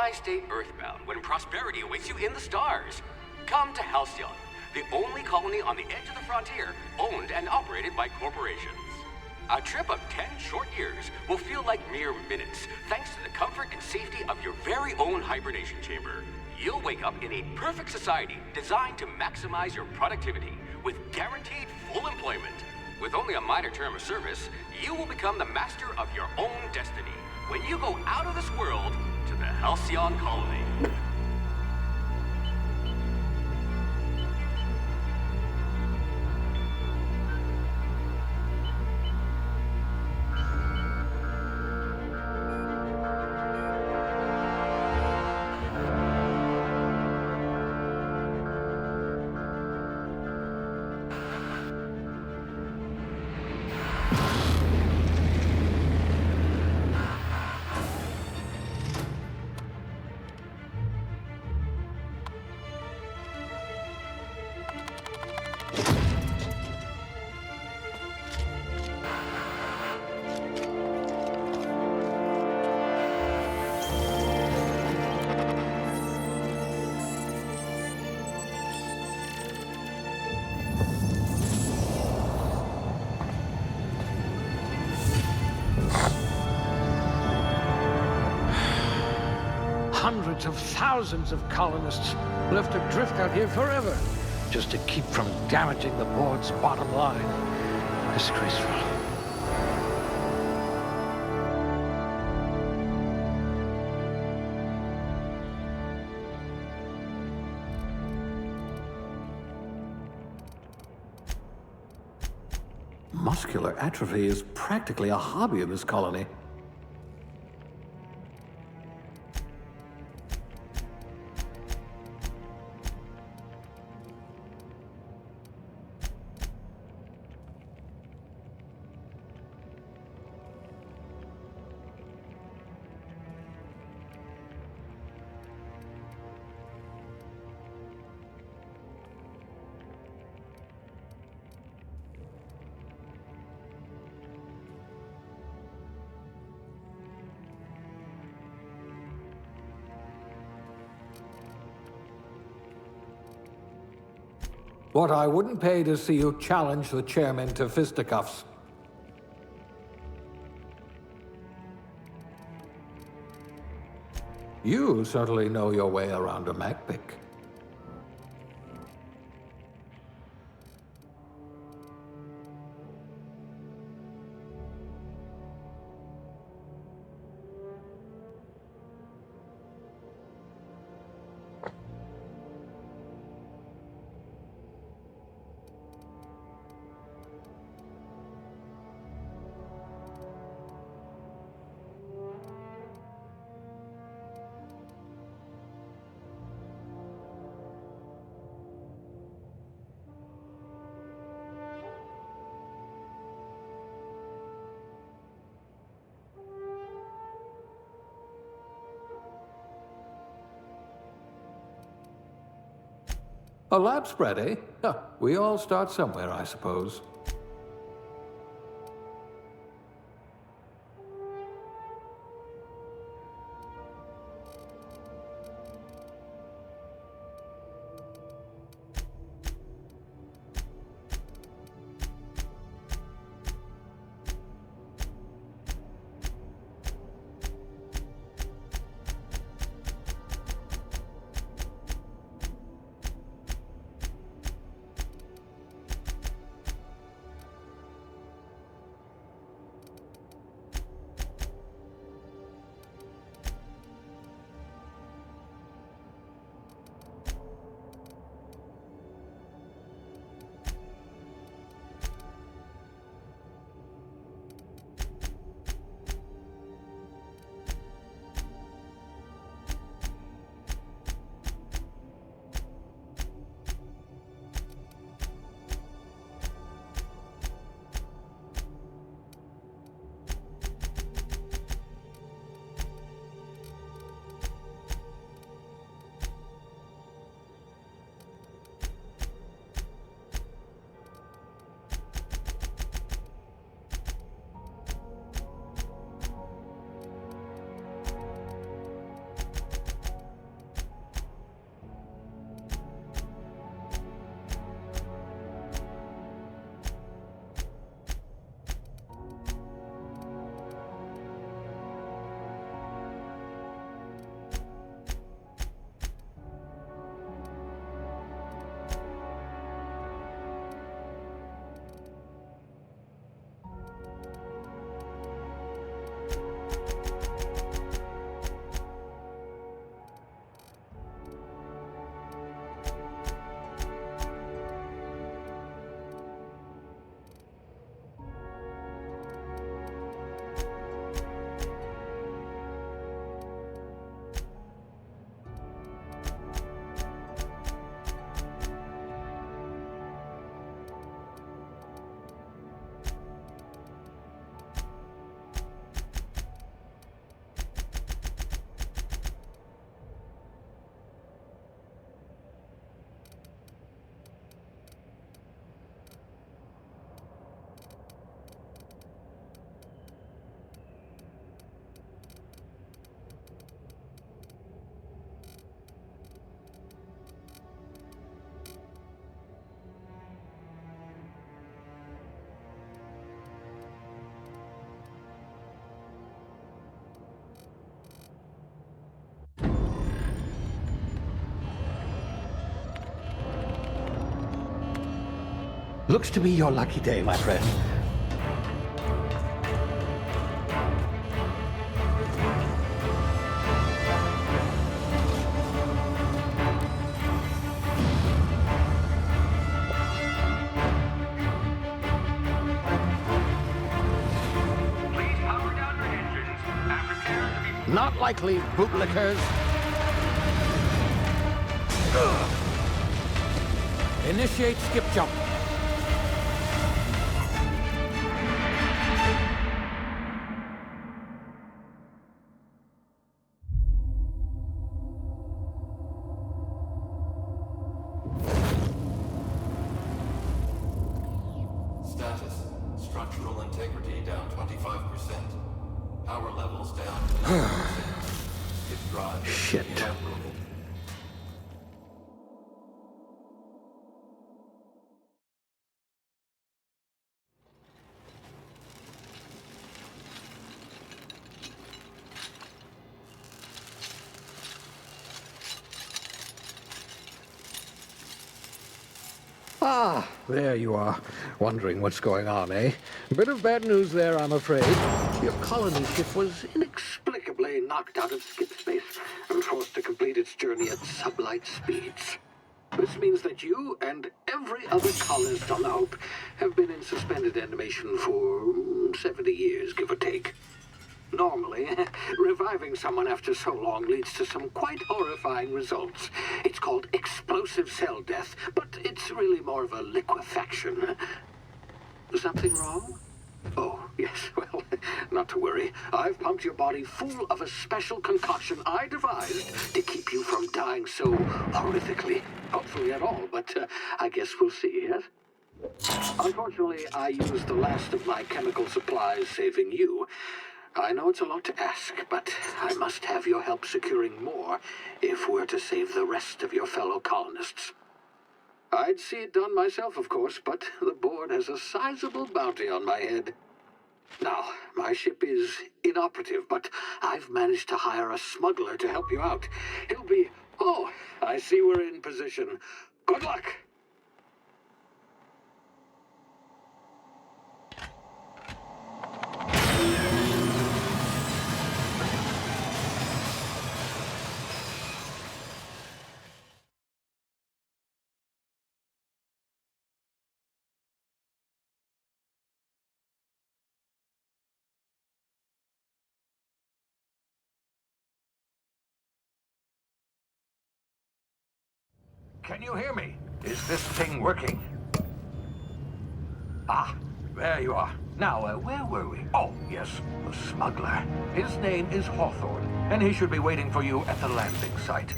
Why stay earthbound when prosperity awaits you in the stars? Come to Halcyon, the only colony on the edge of the frontier, owned and operated by corporations. A trip of 10 short years will feel like mere minutes, thanks to the comfort and safety of your very own hibernation chamber. You'll wake up in a perfect society designed to maximize your productivity, with guaranteed full employment. With only a minor term of service, you will become the master of your own destiny when you go out of this world to the Halcyon colony. Hundreds of thousands of colonists will have to drift out here forever just to keep from damaging the board's bottom line. Disgraceful. Muscular atrophy is practically a hobby in this colony. What I wouldn't pay to see you challenge the chairman to fisticuffs. You certainly know your way around a MacPick. A lab spread, eh? Huh, we all start somewhere, I suppose. Looks to be your lucky day, my friend. Please power down your engines and prepare to be... Not likely, bootlickers. Initiate skip jump. Status. Structural integrity down 25%. Power levels down 9%. Its drive is Shit. inoperable. Ah, there you are. Wondering what's going on, eh? Bit of bad news there, I'm afraid. Your colony ship was inexplicably knocked out of skip space and forced to complete its journey at sublight speeds. This means that you and every other colonist on the Hope have been in suspended animation for 70 years, give or take. Normally, reviving someone after so long leads to some quite horrifying results. It's called explosive cell death, but it's really more of a liquefaction. Something wrong? Oh, yes, well, not to worry. I've pumped your body full of a special concoction I devised to keep you from dying so horrifically. Hopefully at all, but I guess we'll see, yes? Unfortunately, I used the last of my chemical supplies saving you. I know it's a lot to ask, but I must have your help securing more if we're to save the rest of your fellow colonists. I'd see it done myself, of course, but the board has a sizable bounty on my head. Now, my ship is inoperative, but I've managed to hire a smuggler to help you out. He'll be... Oh, I see we're in position. Good luck! Can you hear me? Is this thing working? Ah, there you are. Now, where were we? Oh, yes, the smuggler. His name is Hawthorne, and he should be waiting for you at the landing site.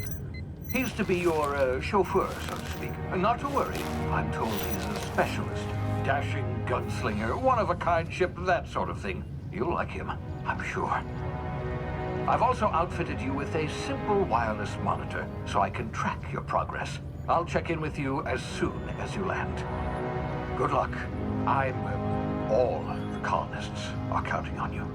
He's to be your chauffeur, so to speak. Not to worry. I'm told he's a specialist. Dashing gunslinger, one-of-a-kind ship, that sort of thing. You'll like him, I'm sure. I've also outfitted you with a simple wireless monitor, so I can track your progress. I'll check in with you as soon as you land. Good luck. All the colonists are counting on you.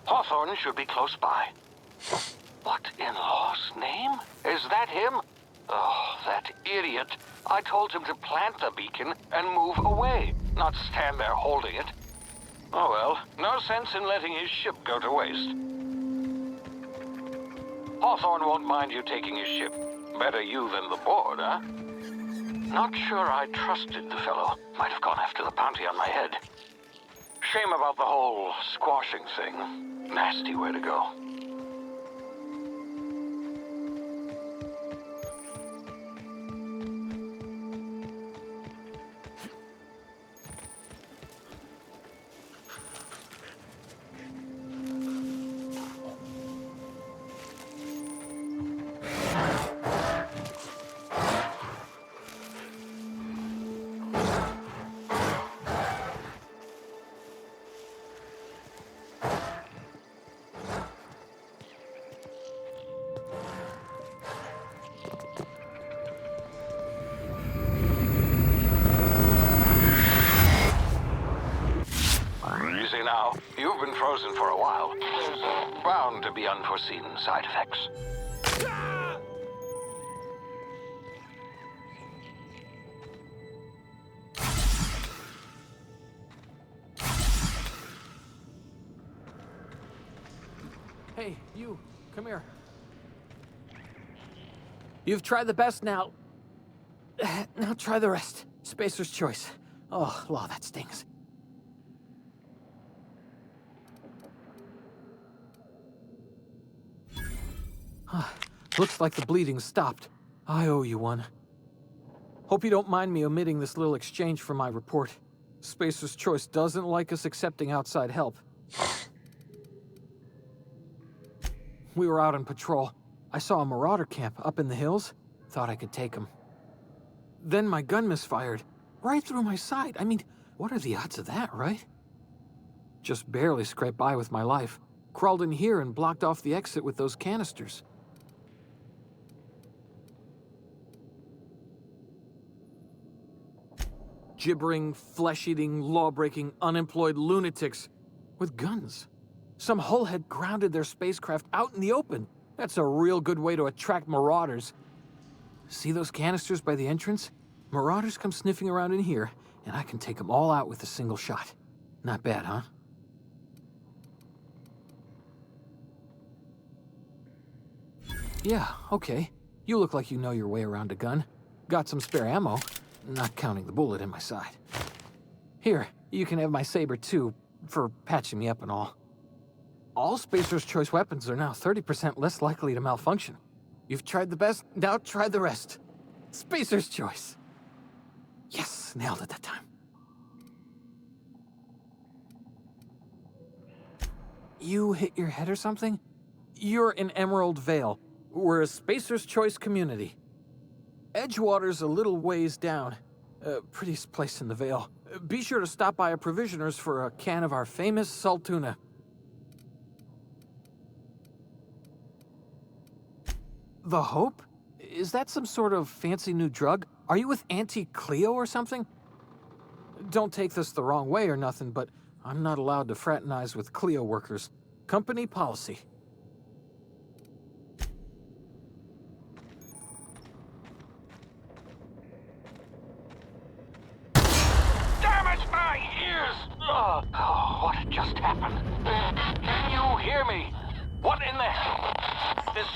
Hawthorne should be close by. What in law's name? Is that him? Oh, that idiot. I told him to plant the beacon and move away, not stand there holding it. Oh well, no sense in letting his ship go to waste. Hawthorne won't mind you taking his ship. Better you than the board, huh? Not sure I trusted the fellow. Might have gone after the bounty on my head. Shame about the whole squashing thing. Nasty way to go. unforeseen side effects. Hey, you, come here. You've tried the best now. Now try the rest. Spacer's choice. Oh, law, that stings. Looks like the bleeding's stopped. I owe you one. Hope you don't mind me omitting this little exchange from my report. Spacer's choice doesn't like us accepting outside help. We were out on patrol. I saw a marauder camp up in the hills. Thought I could take him. Then my gun misfired. Right through my side. I mean, what are the odds of that, right? Just barely scraped by with my life. Crawled in here and blocked off the exit with those canisters. Gibbering, flesh-eating, law-breaking, unemployed lunatics with guns. Some hullhead grounded their spacecraft out in the open. That's a real good way to attract marauders. See those canisters by the entrance? Marauders come sniffing around in here, and I can take them all out with a single shot. Not bad, huh? Yeah, okay. You look like you know your way around a gun. Got some spare ammo, not counting the bullet in my side. Here, you can have my saber too, for patching me up and all. All Spacer's choice weapons are now 30% less likely to malfunction. You've tried the best, now try the rest. Spacer's choice. Yes, nailed it that time. You hit your head or something? You're in Emerald Vale. We're a Spacer's choice community. Edgewater's a little ways down. Prettiest place in the Vale. Be sure to stop by a provisioner's for a can of our famous salt tuna. The Hope? Is that some sort of fancy new drug? Are you with Auntie Cleo or something? Don't take this the wrong way or nothing, but I'm not allowed to fraternize with Cleo workers. Company policy. Damn it, my ears! Oh, what just happened? Can you hear me? What in the hell? This...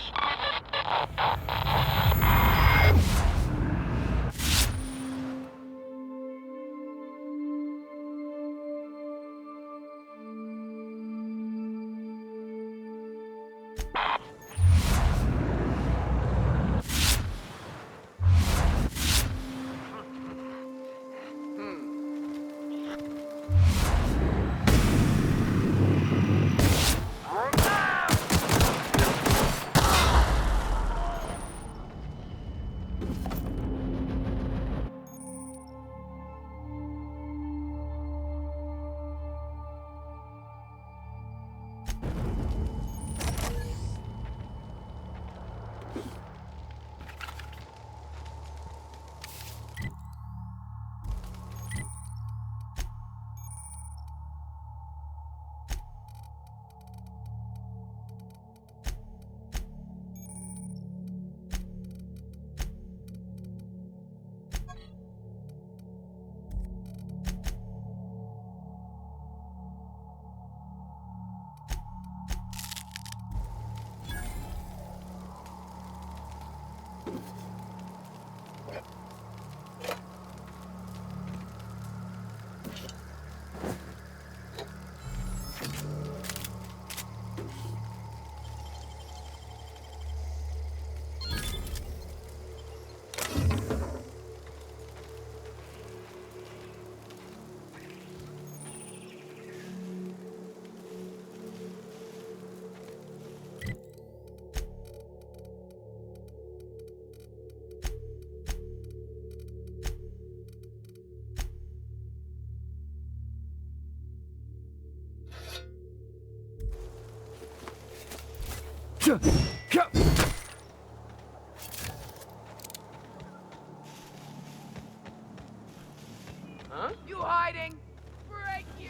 Huh? You hiding? Break you!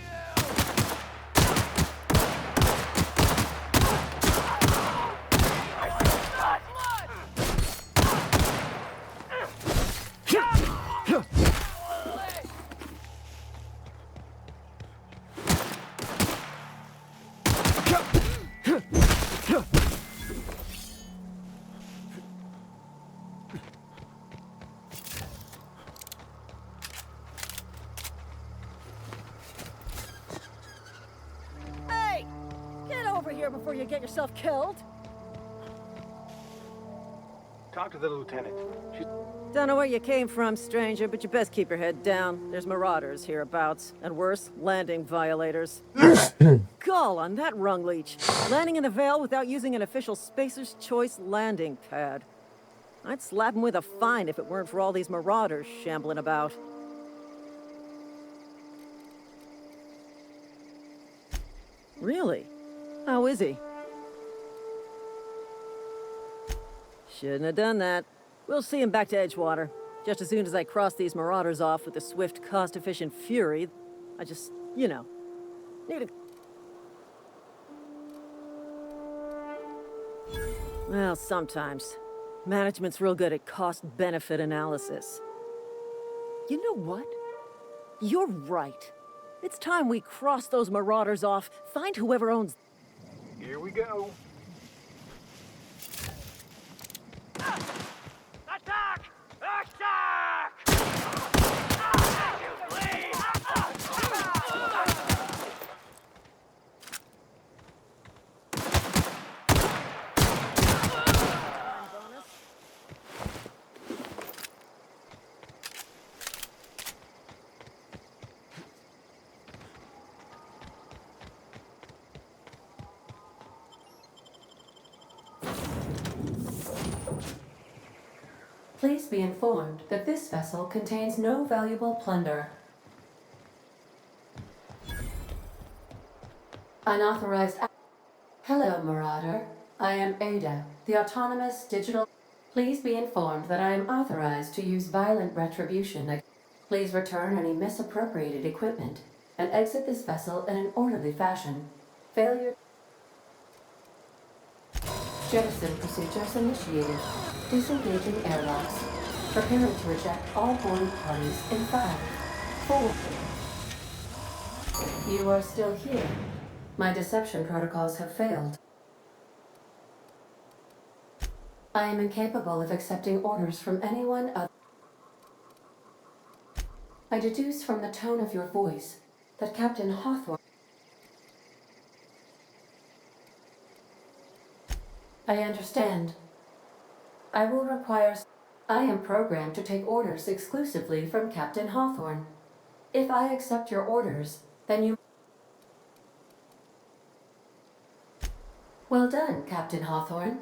yourself killed? Talk to the lieutenant. Don't know where you came from, stranger, but you best keep your head down. There's marauders hereabouts, and worse, landing violators. Gall on that rung leech. Landing in the Vale without using an official Spacer's Choice landing pad. I'd slap him with a fine if it weren't for all these marauders shambling about. Really? How is he? Shouldn't have done that. We'll see him back to Edgewater. Just as soon as I cross these marauders off with the swift, cost-efficient fury, I just, you know, need a... Well, sometimes. Management's real good at cost-benefit analysis. You know what? You're right. It's time we cross those marauders off, find whoever owns... Here we go. Attack! Attack! Please be informed that this vessel contains no valuable plunder. Unauthorized... Hello, Marauder. I am Ada, the autonomous digital... Please be informed that I am authorized to use violent retribution. Please return any misappropriated equipment and exit this vessel in an orderly fashion. Failure... Jettison procedures initiated. Disengaging airlocks. Preparing to eject all boarding parties in 5, 4... You are still here. My deception protocols have failed. I am incapable of accepting orders from anyone other. I deduce from the tone of your voice that Captain Hawthorne... I understand. I will require... I am programmed to take orders exclusively from Captain Hawthorne. If I accept your orders, then you... Well done, Captain Hawthorne.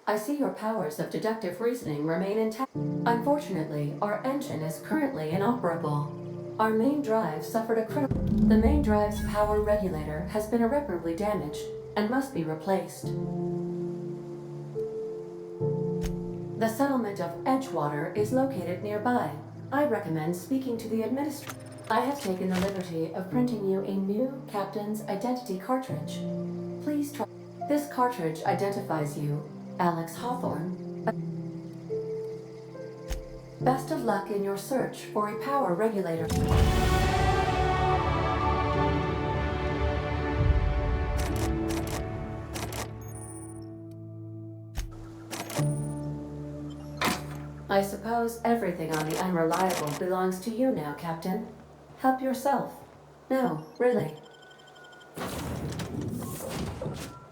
I see your powers of deductive reasoning remain intact. Unfortunately, our engine is currently inoperable. Our main drive suffered a critical... The main drive's power regulator has been irreparably damaged and must be replaced. The settlement of Edgewater is located nearby. I recommend speaking to the administrator. I have taken the liberty of printing you a new captain's identity cartridge. Please try. This cartridge identifies you, Alex Hawthorne. Best of luck in your search for a power regulator. I suppose everything on the Unreliable belongs to you now, Captain. Help yourself. No, really.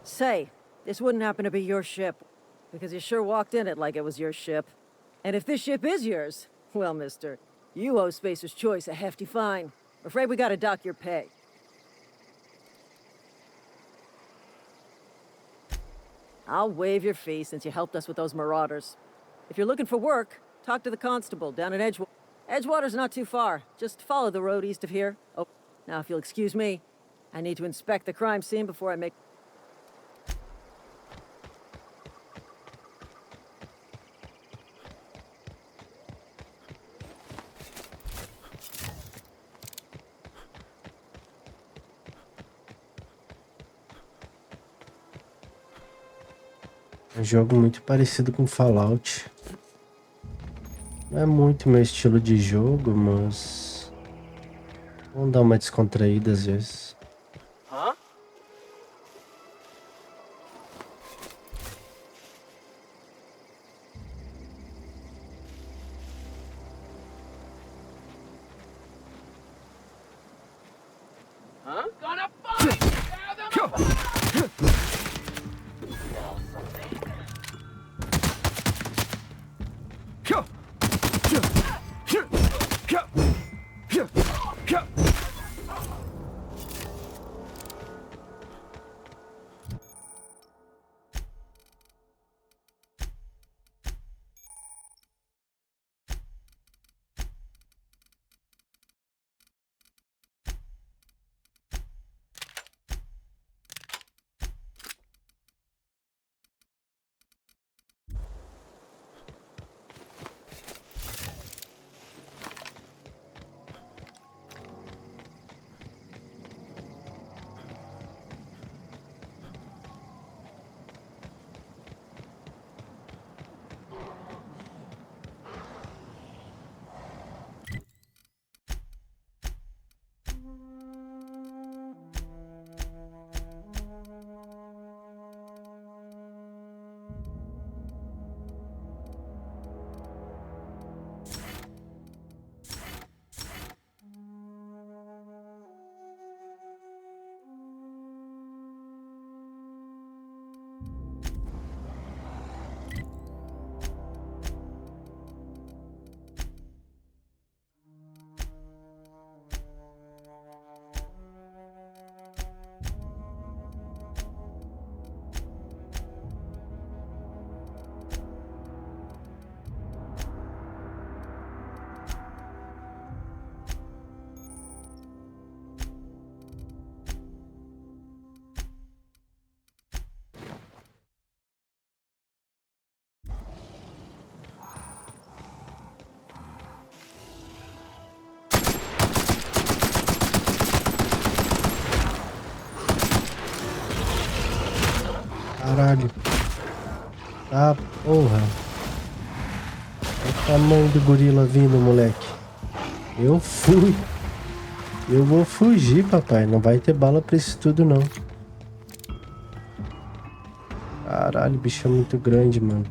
Say, this wouldn't happen to be your ship, because you sure walked in it like it was your ship. And if this ship is yours, well, mister, you owe Spacer's Choice a hefty fine. Afraid we gotta dock your pay. I'll waive your fee since you helped us with those marauders. If you're looking for work, talk to the constable down in Edgewater. Edgewater's not too far. Just follow the road east of here. Oh, now if you'll excuse me, I need to inspect the crime scene before I make... Um jogo muito parecido com Fallout. Não é muito meu estilo de jogo, mas vamos dar uma descontraída às vezes. Huh? Huh? Gonna fight! caralho. Ah, porra. Olha o tamanho do gorila vindo, moleque. Eu fui. Eu vou fugir, papai. Não vai ter bala pra isso tudo, não. Caralho, o bicho é muito grande, mano.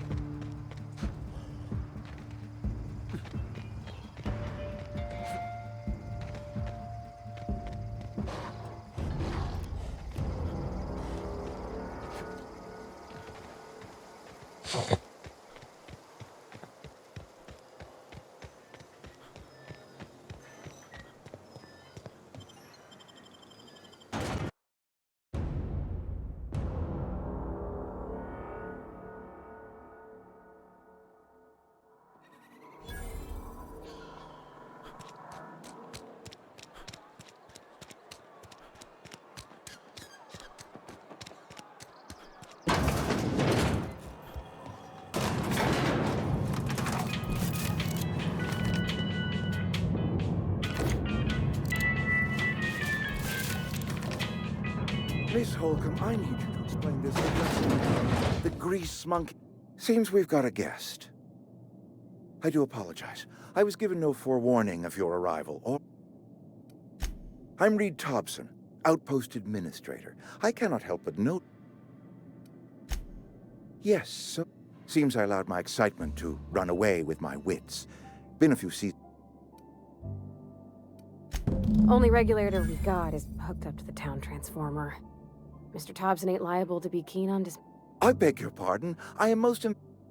Miss Holcomb, I need you to explain this. The grease monkey. Seems we've got a guest. I do apologize. I was given no forewarning of your arrival, or... I'm Reed Thompson, Outpost Administrator. I cannot help but note... Yes, so... Seems I allowed my excitement to run away with my wits. Been a few seasons... Only regulator we've got is hooked up to the town transformer. Mr. Thompson ain't liable to be keen on dis- I beg your pardon. I am most...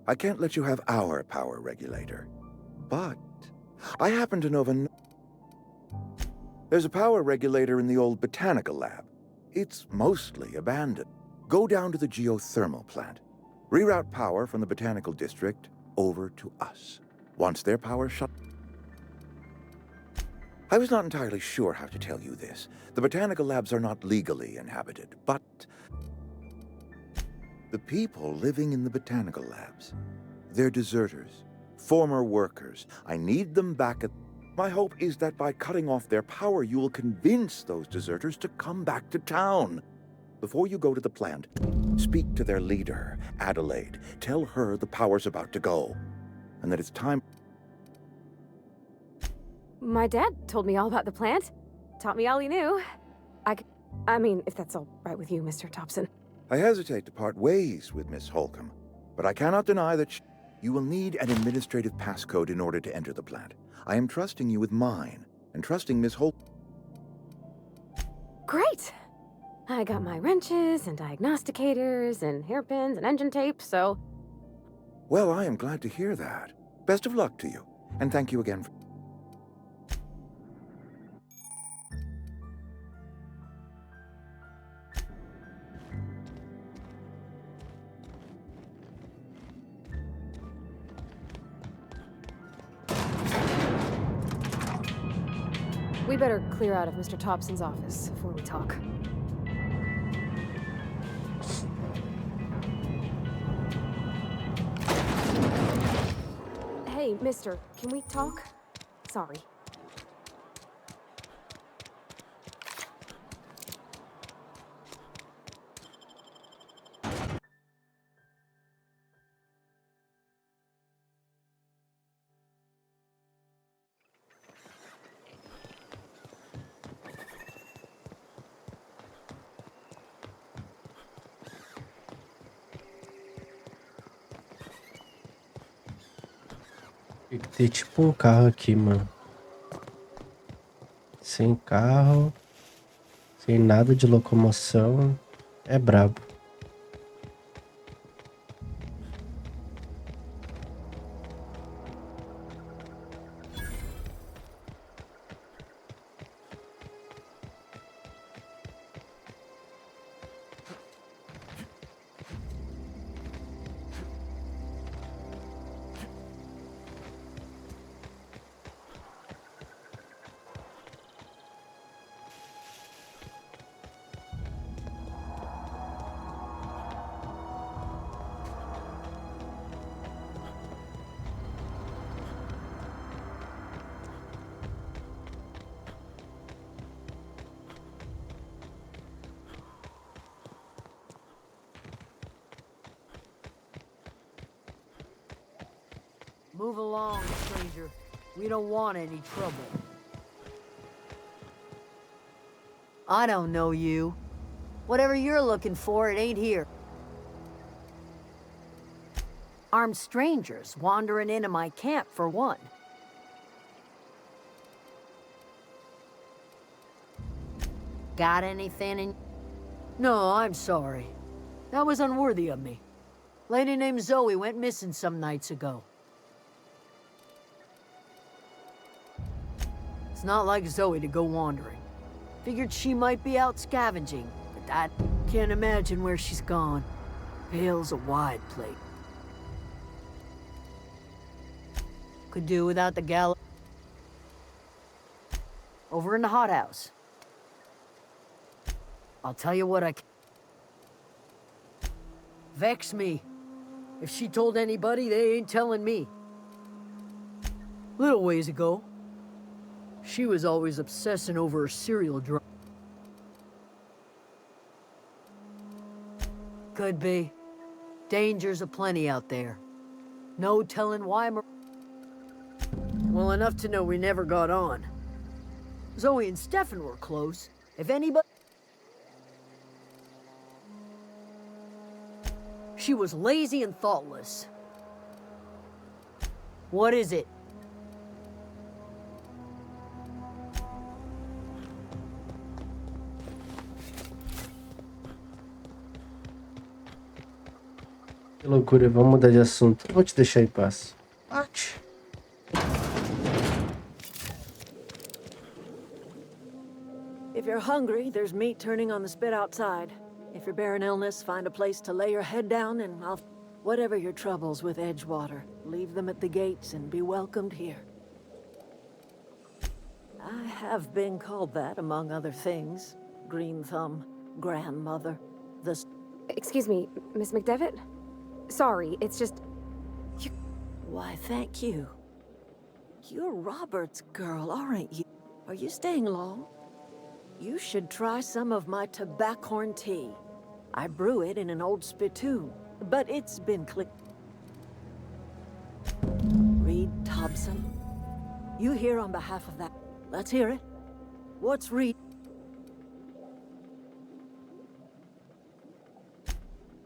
I can't let you have our power regulator. But... I happen to know of a... There's a power regulator in the old botanical lab. It's mostly abandoned. Go down to the geothermal plant. Reroute power from the botanical district over to us. Once their power shut... I was not entirely sure how to tell you this. The botanical labs are not legally inhabited, but... The people living in the botanical labs, they're deserters, former workers. I need them back at... My hope is that by cutting off their power, you will convince those deserters to come back to town. Before you go to the plant, speak to their leader, Adelaide. Tell her the power's about to go, and that it's time... My dad told me all about the plant. Taught me all he knew. I mean, if that's all right with you, Mr. Thompson. I hesitate to part ways with Miss Holcomb, but I cannot deny that you will need an administrative passcode in order to enter the plant. I am trusting you with mine, and trusting Miss Holcomb. Great! I got my wrenches and diagnosticators and hairpins and engine tape, so... Well, I am glad to hear that. Best of luck to you, and thank you again for... We better clear out of Mr. Thompson's office before we talk. Hey, mister, can we talk? Sorry. Tem que ter tipo um carro aqui, mano. Sem carro, sem nada de locomoção, é brabo. Move along, stranger. We don't want any trouble. I don't know you. Whatever you're looking for, it ain't here. Armed strangers wandering into my camp, for one. Got anything in... No, I'm sorry. That was unworthy of me. Lady named Zoe went missing some nights ago. It's not like Zoe to go wandering. Figured she might be out scavenging, but I can't imagine where she's gone. Hell's a wide plate. Could do without the gal... Over in the hothouse. I'll tell you what Vex me. If she told anybody, they ain't telling me. Little ways ago, she was always obsessing over her cereal drop. Could be. Dangers aplenty out there. No telling why Well, enough to know we never got on. Zoe and Stefan were close. If anybody... She was lazy and thoughtless. What is it? Que loucura, vamos mudar de assunto. Vou te deixar em paz. Bate. If you're hungry, there's meat turning on the spit outside. If you're bearing illness, find a place to lay your head down and I'll... Whatever your troubles with Edgewater, leave them at the gates and be welcomed here. I have been called that, among other things. Green Thumb, grandmother, the... Excuse me, Miss McDevitt? Sorry, it's just... Why, thank you. You're Robert's girl, aren't you? Are you staying long? You should try some of my tobaccorn tea. I brew it in an old spittoon, but it's been Reed Thompson? You here on behalf of that? Let's hear it. What's Reed?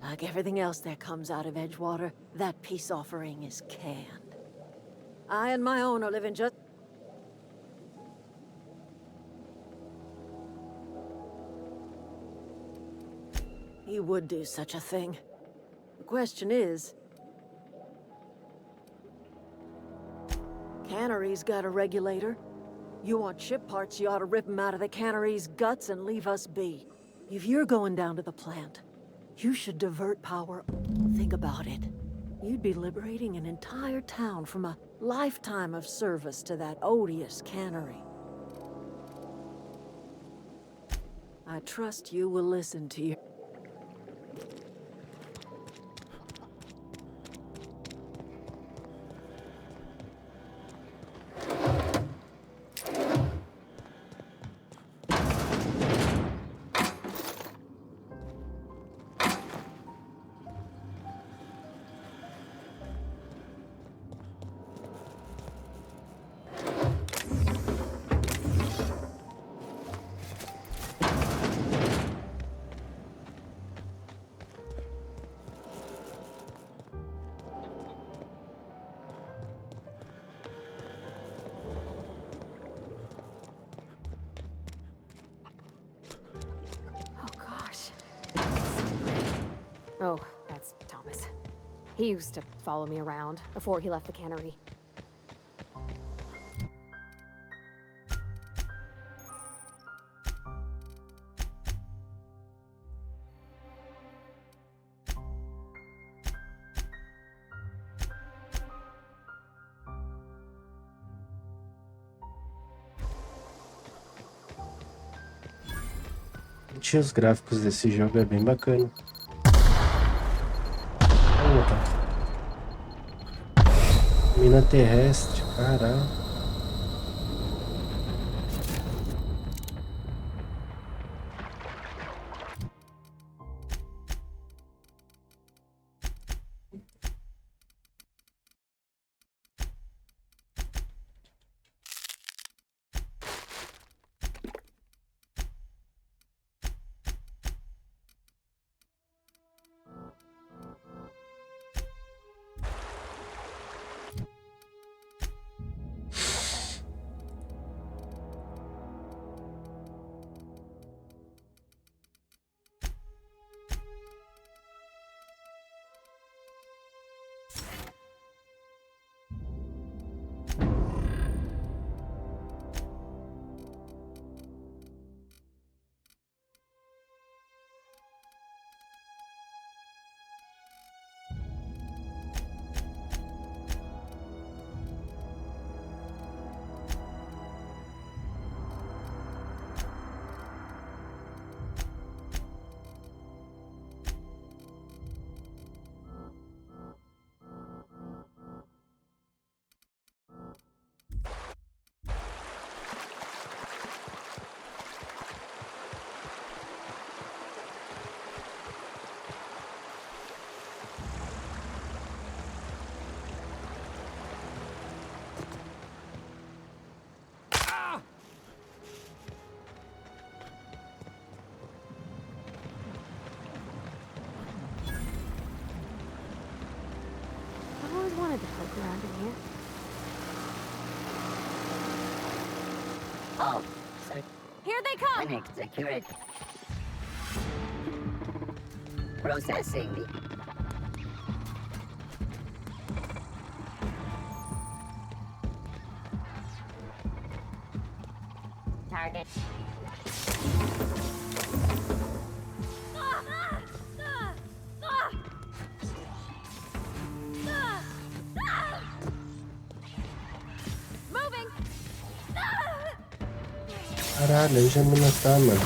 Like everything else that comes out of Edgewater, that peace offering is canned. I and my own are living just... He would do such a thing. The question is... Cannery's got a regulator. You want ship parts, you ought to rip them out of the cannery's guts and leave us be. If you're going down to the plant, you should divert power. Think about it. You'd be liberating an entire town from a lifetime of service to that odious cannery. I trust you will listen to your... Oh, that's Thomas. He used to follow me around before he left the cannery. Os gráficos desse jogo é bem bacana. Mina terrestre, caralho. wanted to poke around in here. Oh, Here they come! connect security. Processing. Target. Moving! Caralho, aí já me matar, mano.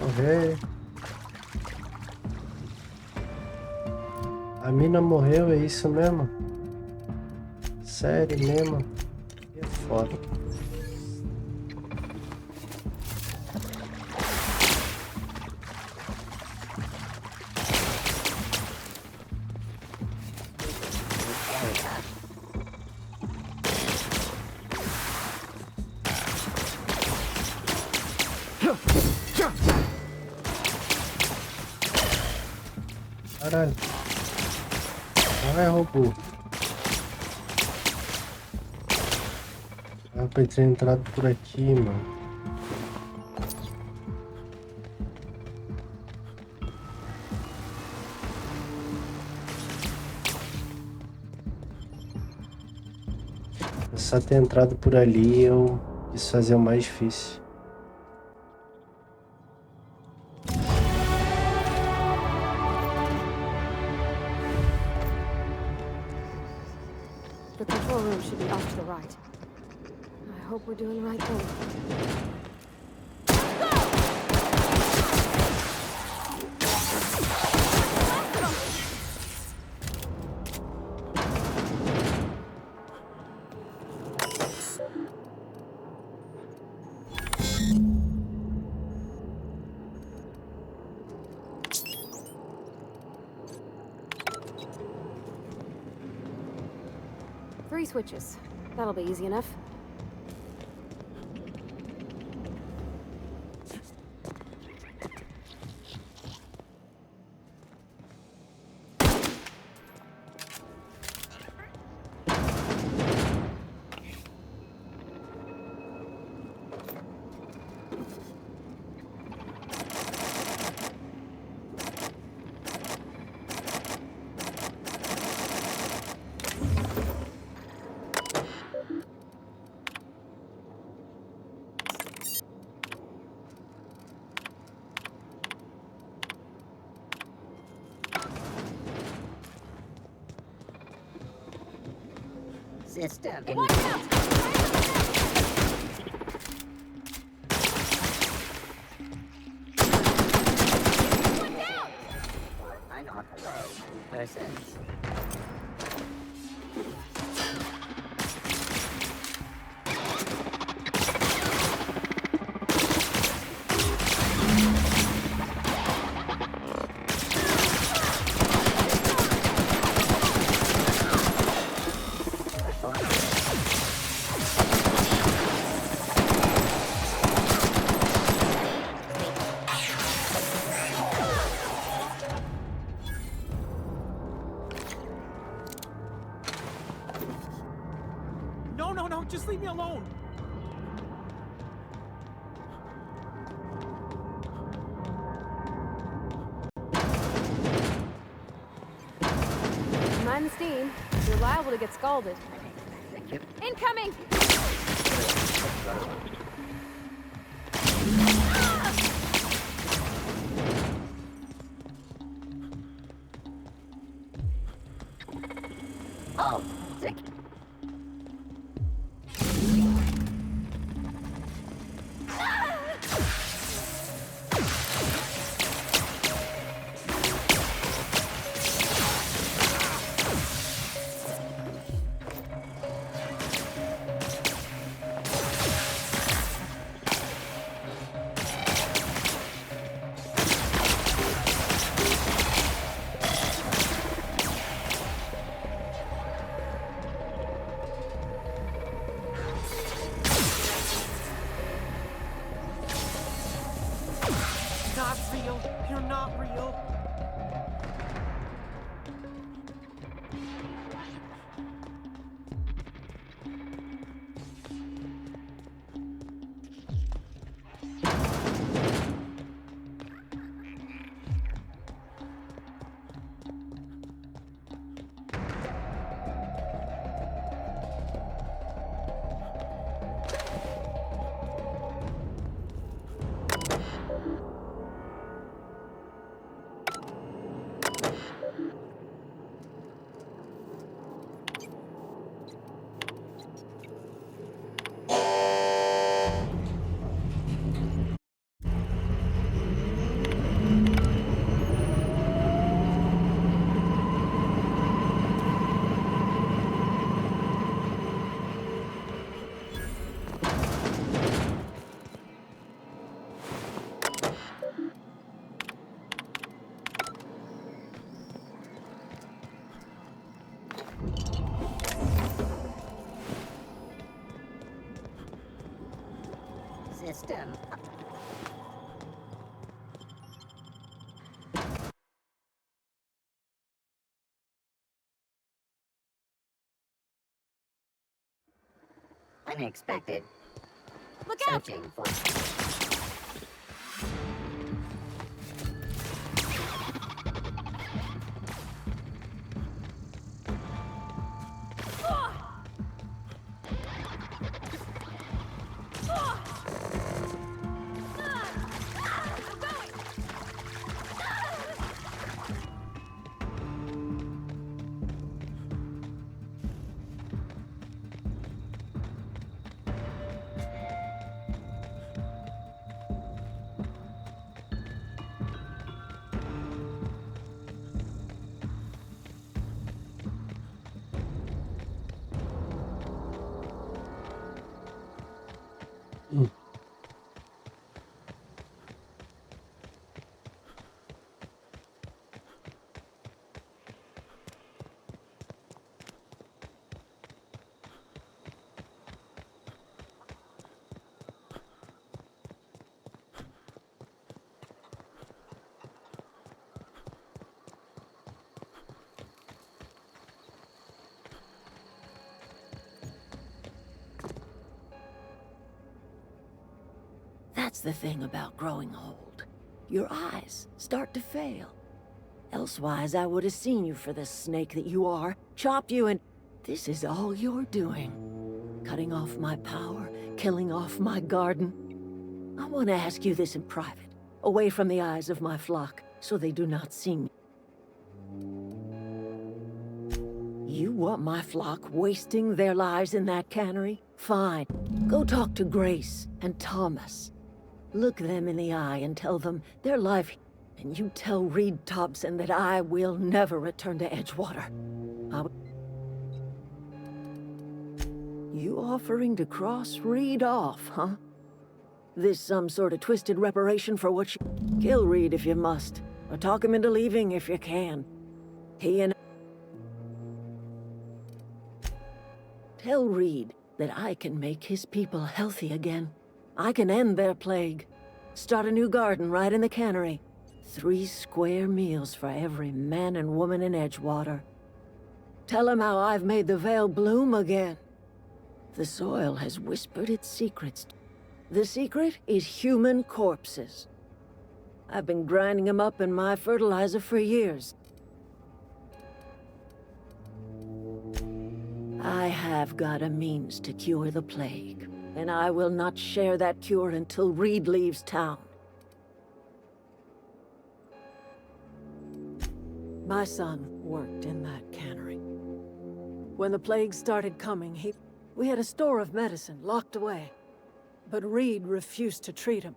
Morrer. A mina morreu, é isso mesmo? Sério mesmo? Que foda. Caralho. Não é robô. Ah, pra ter entrado por aqui, mano. Só ter entrado por ali, eu quis fazer o mais difícil. The control room should be off to the right. I hope we're doing the right thing. Three switches. That'll be easy enough. System. Watch out! I'm not alone. Persons. No, just leave me alone. Mind the steam. You're liable to get scalded. Incoming! Oh, sick. System. Unexpected. Look out! Searching for... That's the thing about growing old. Your eyes start to fail. Elsewise, I would have seen you for the snake that you are, chopped you, and this is all you're doing. Cutting off my power, killing off my garden. I want to ask you this in private, away from the eyes of my flock, so they do not see me. You want my flock wasting their lives in that cannery? Fine. Go talk to Grace and Thomas. Look them in the eye and tell them their life... And you tell Reed Thompson that I will never return to Edgewater. You offering to cross Reed off, huh? This some sort of twisted reparation for what you... Kill Reed if you must, or talk him into leaving if you can. He and... Tell Reed that I can make his people healthy again. I can end their plague. Start a new garden right in the cannery. 3 square meals for every man and woman in Edgewater. Tell him how I've made the Vale bloom again. The soil has whispered its secrets. The secret is human corpses. I've been grinding them up in my fertilizer for years. I have got a means to cure the plague, and I will not share that cure until Reed leaves town. My son worked in that cannery. When the plague started coming, we had a store of medicine locked away. But Reed refused to treat him.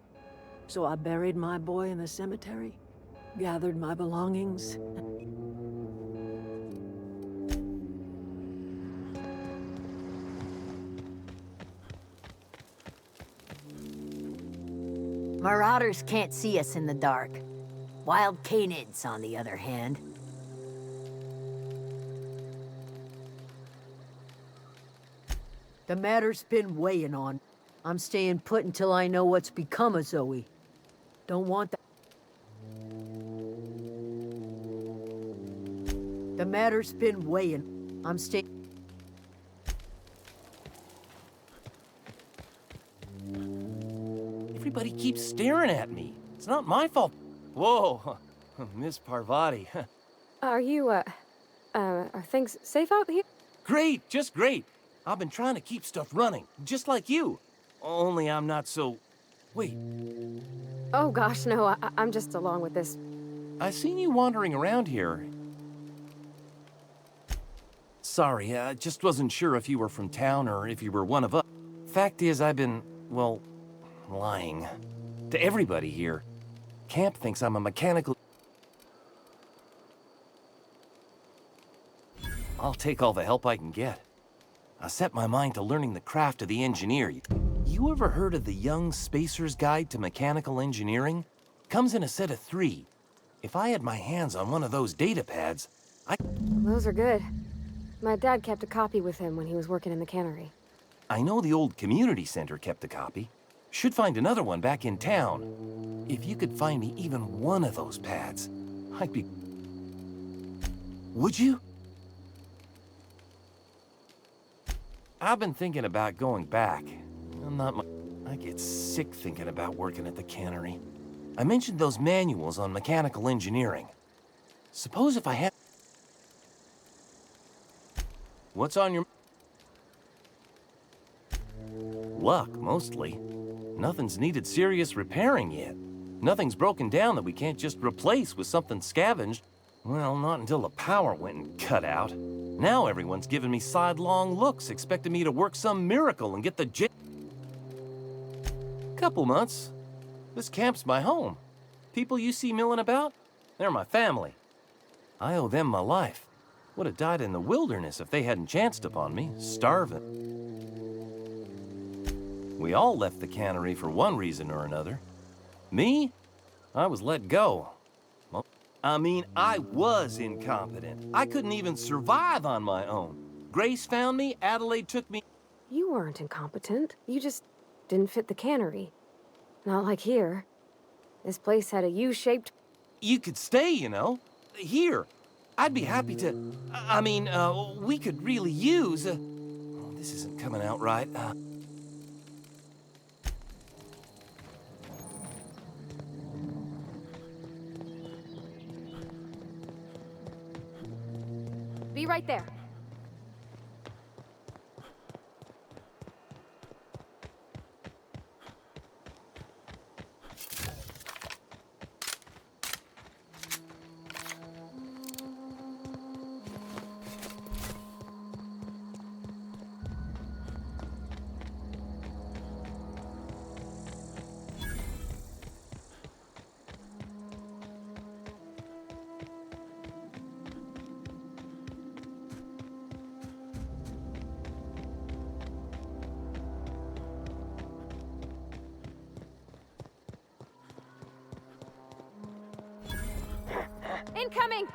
So I buried my boy in the cemetery, gathered my belongings, Marauders can't see us in the dark. Wild canids, on the other hand. The matter's been weighing on. I'm staying put until I know what's become of Zoe. Don't want that. The matter's been weighing. I'm staying. Everybody keeps staring at me. It's not my fault. Whoa, Miss Parvati. Are things safe out here? Great, just great. I've been trying to keep stuff running, just like you. Only I'm not so... Wait. Oh gosh, no, I'm just along with this. I seen you wandering around here. Sorry, I just wasn't sure if you were from town or if you were one of us. Fact is, I've been, well, lying. To everybody here. Camp thinks I'm a mechanical... I'll take all the help I can get. I set my mind to learning the craft of the engineer. You ever heard of the Young Spacer's Guide to Mechanical Engineering? Comes in a set of 3. If I had my hands on one of those data pads, Those are good. My dad kept a copy with him when he was working in the cannery. I know the old community center kept a copy. Should find another one back in town. If you could find me even one of those pads, I'd be... Would you? I've been thinking about going back. I get sick thinking about working at the cannery. I mentioned those manuals on mechanical engineering. Suppose if I had... What's on your... Luck, mostly. Nothing's needed serious repairing yet. Nothing's broken down that we can't just replace with something scavenged. Well, not until the power went and cut out. Now everyone's giving me sidelong looks, expecting me to work some miracle and get the Couple months. This camp's my home. People you see milling about, they're my family. I owe them my life. Would have died in the wilderness if they hadn't chanced upon me, starving. We all left the cannery for one reason or another. Me? I was let go. I mean, I was incompetent. I couldn't even survive on my own. Grace found me, Adelaide took me... You weren't incompetent. You just didn't fit the cannery. Not like here. This place had a U-shaped... You could stay, you know. Here. I'd be happy to... I mean, we could really use... Oh, this isn't coming out right. Be right there. Incoming!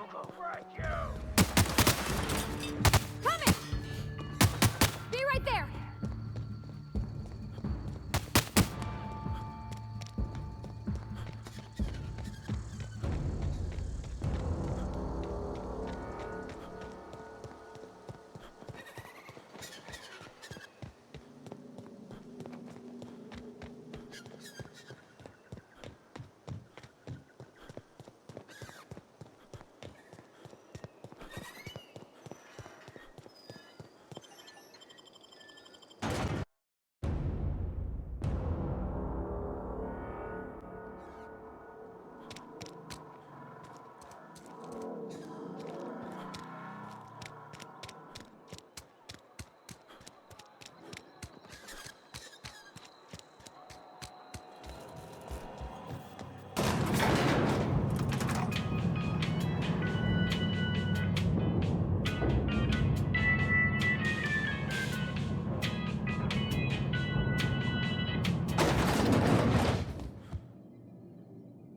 Coming! Be right there!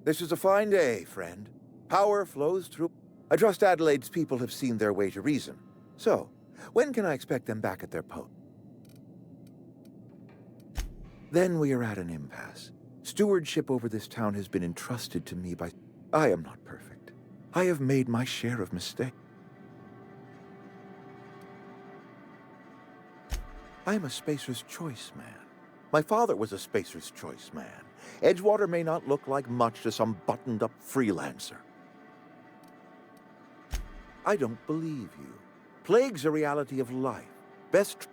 This is a fine day, friend. Power flows through... I trust Adelaide's people have seen their way to reason. So, when can I expect them back at their post? Then we are at an impasse. Stewardship over this town has been entrusted to me by... I am not perfect. I have made my share of mistakes. I am a Spacer's Choice man. My father was a Spacer's Choice man. Edgewater may not look like much to some buttoned-up freelancer. I don't believe you. Plague's a reality of life. Best...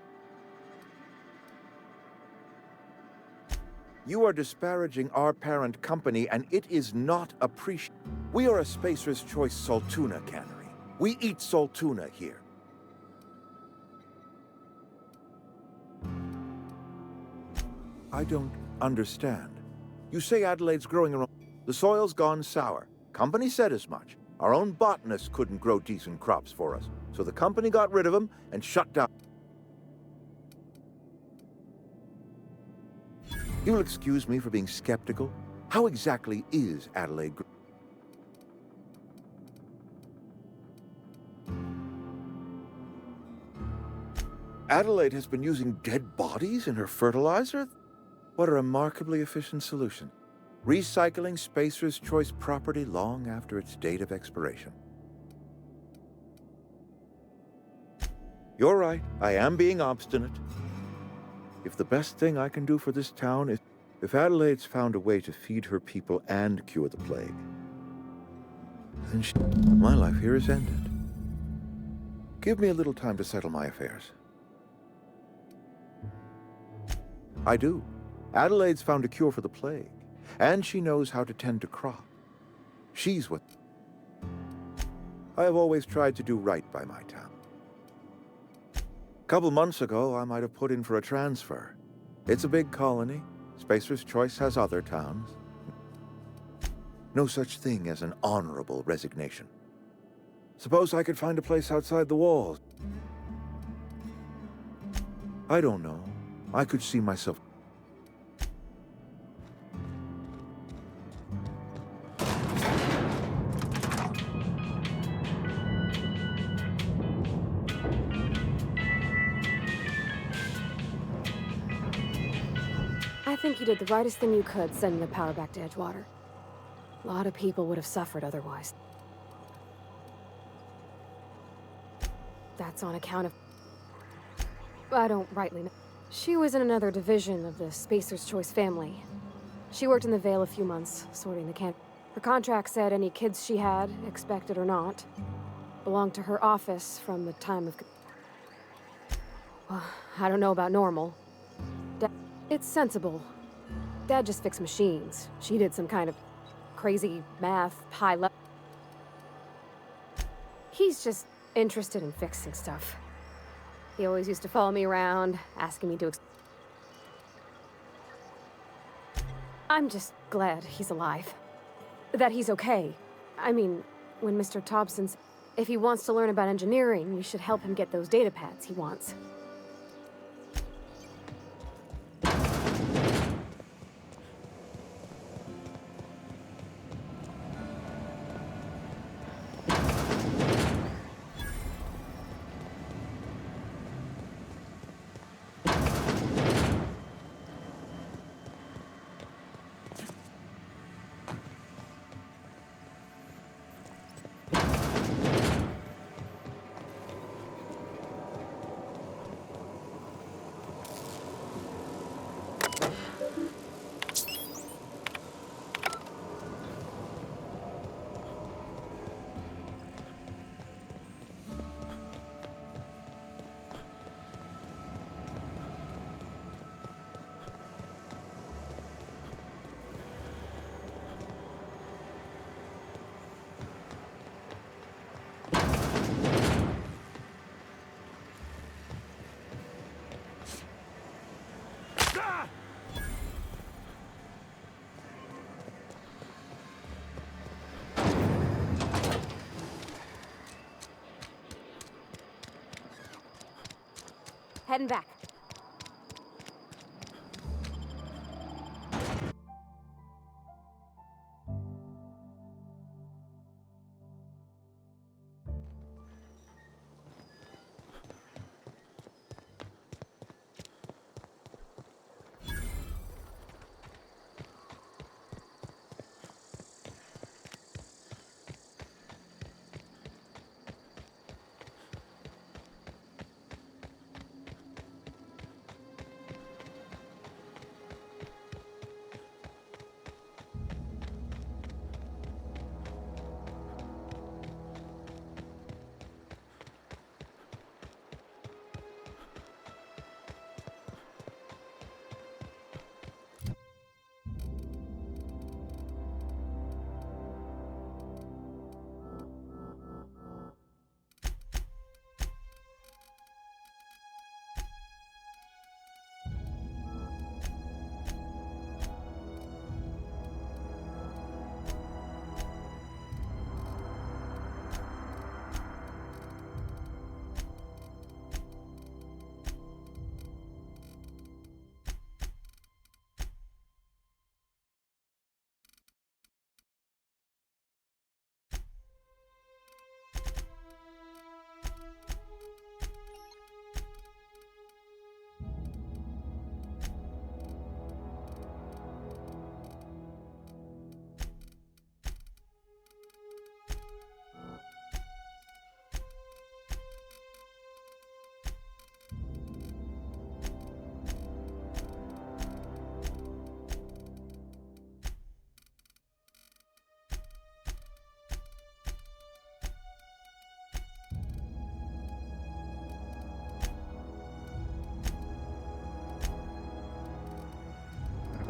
You are disparaging our parent company, and it is not appreciated. We are a Spacer's Choice Saltuna cannery. We eat Saltuna here. I don't understand. You say Adelaide's growing around... The soil's gone sour. Company said as much. Our own botanists couldn't grow decent crops for us, so the company got rid of them and shut down. You'll excuse me for being skeptical. How exactly is Adelaide... Adelaide has been using dead bodies in her fertilizer? What a remarkably efficient solution. Recycling Spacer's choice property long after its date of expiration. You're right, I am being obstinate. If the best thing I can do for this town is if Adelaide's found a way to feed her people and cure the plague, then my life here is ended. Give me a little time to settle my affairs. I do. Adelaide's found a cure for the plague, and she knows how to tend to crop. She's what... I have always tried to do right by my town. A couple months ago, I might have put in for a transfer. It's a big colony. Spacer's Choice has other towns. No such thing as an honorable resignation. Suppose I could find a place outside the walls. I don't know. I could see myself... I think you did the rightest thing you could sending the power back to Edgewater. A lot of people would have suffered otherwise. That's on account of... I don't rightly know. She was in another division of the Spacer's Choice family. She worked in the Vale a few months, sorting the camp. Her contract said any kids she had, expected or not, belonged to her office from the time of... Well, I don't know about normal. It's sensible. Dad just fixed machines. She did some kind of crazy math, high level. He's just interested in fixing stuff. He always used to follow me around, asking me to... I'm just glad he's alive. That he's okay. I mean, when Mr. Thompson's... If he wants to learn about engineering, we should help him get those data pads he wants. Heading back.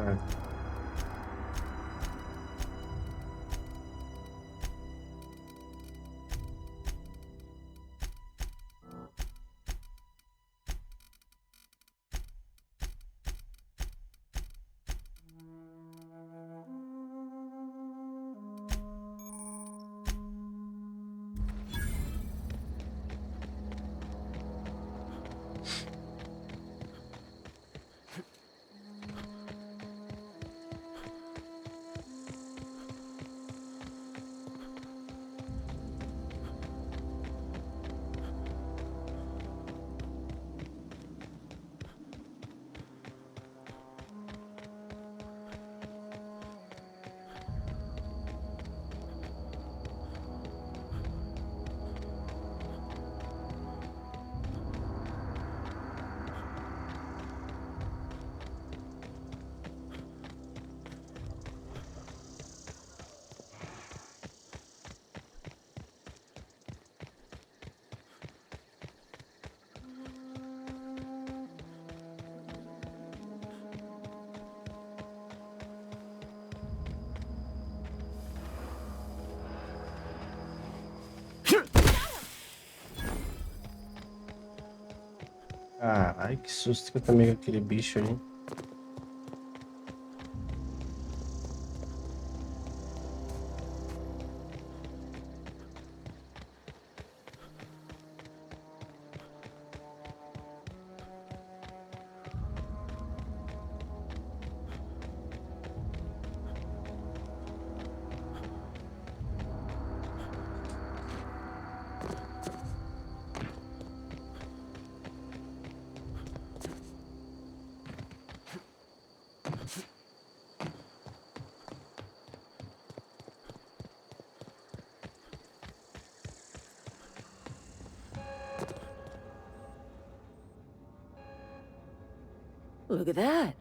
Caraca. Caralho, que susto que eu tomei com aquele bicho ali. Look at that.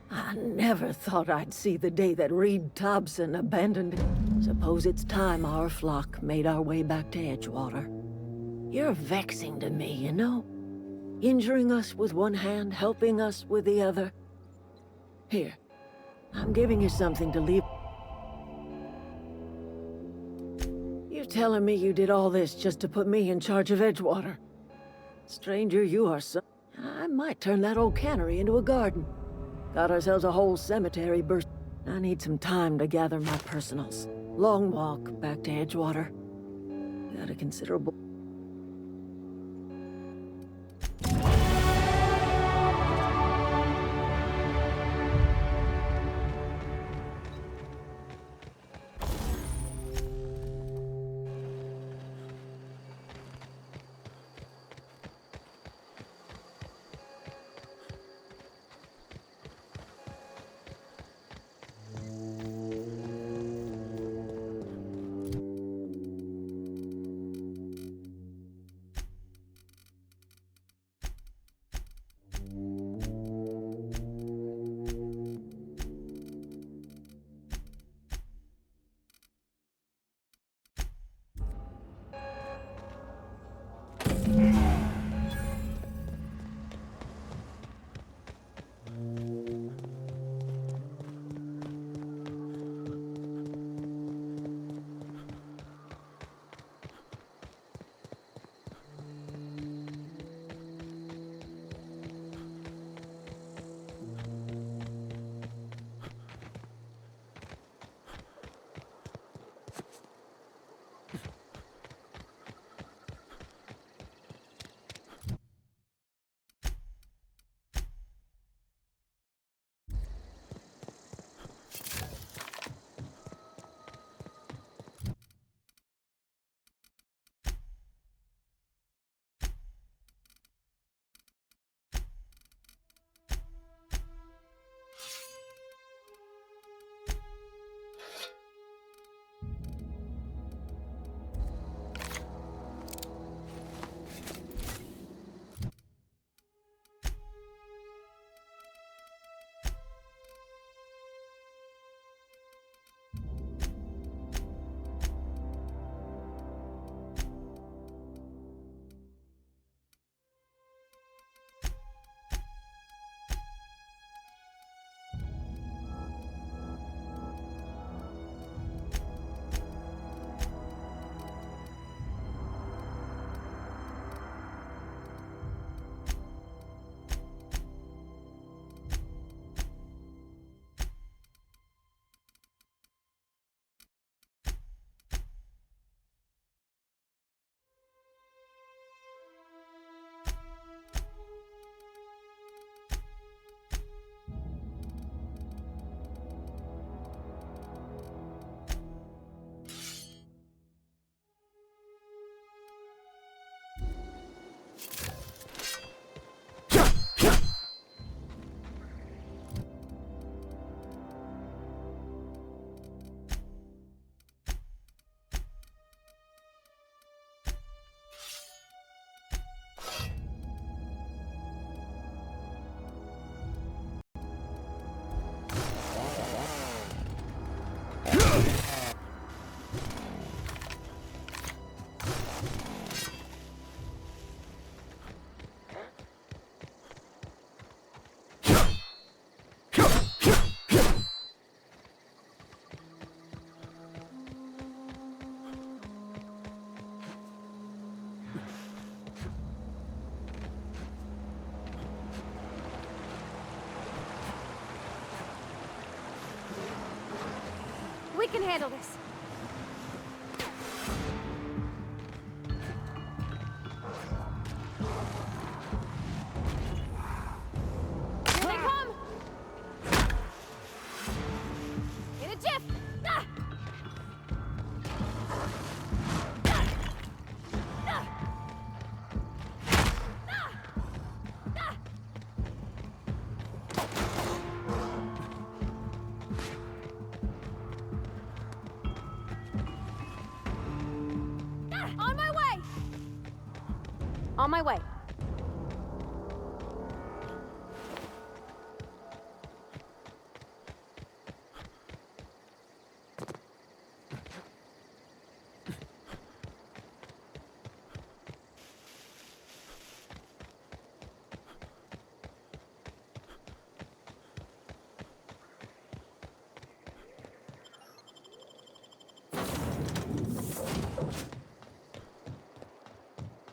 I never thought I'd see the day that Reed Thompson abandoned it. Suppose it's time our flock made our way back to Edgewater. You're vexing to me, you know? Injuring us with one hand, helping us with the other. Here, I'm giving you something to leave. You're telling me you did all this just to put me in charge of Edgewater? Stranger you are, son. I might turn that old cannery into a garden. Got ourselves a whole cemetery burst. I need some time to gather my personals. Long walk back to Edgewater. Got a considerable... can handle this. Here they come! In a jiff! Ah! On my way! On my way.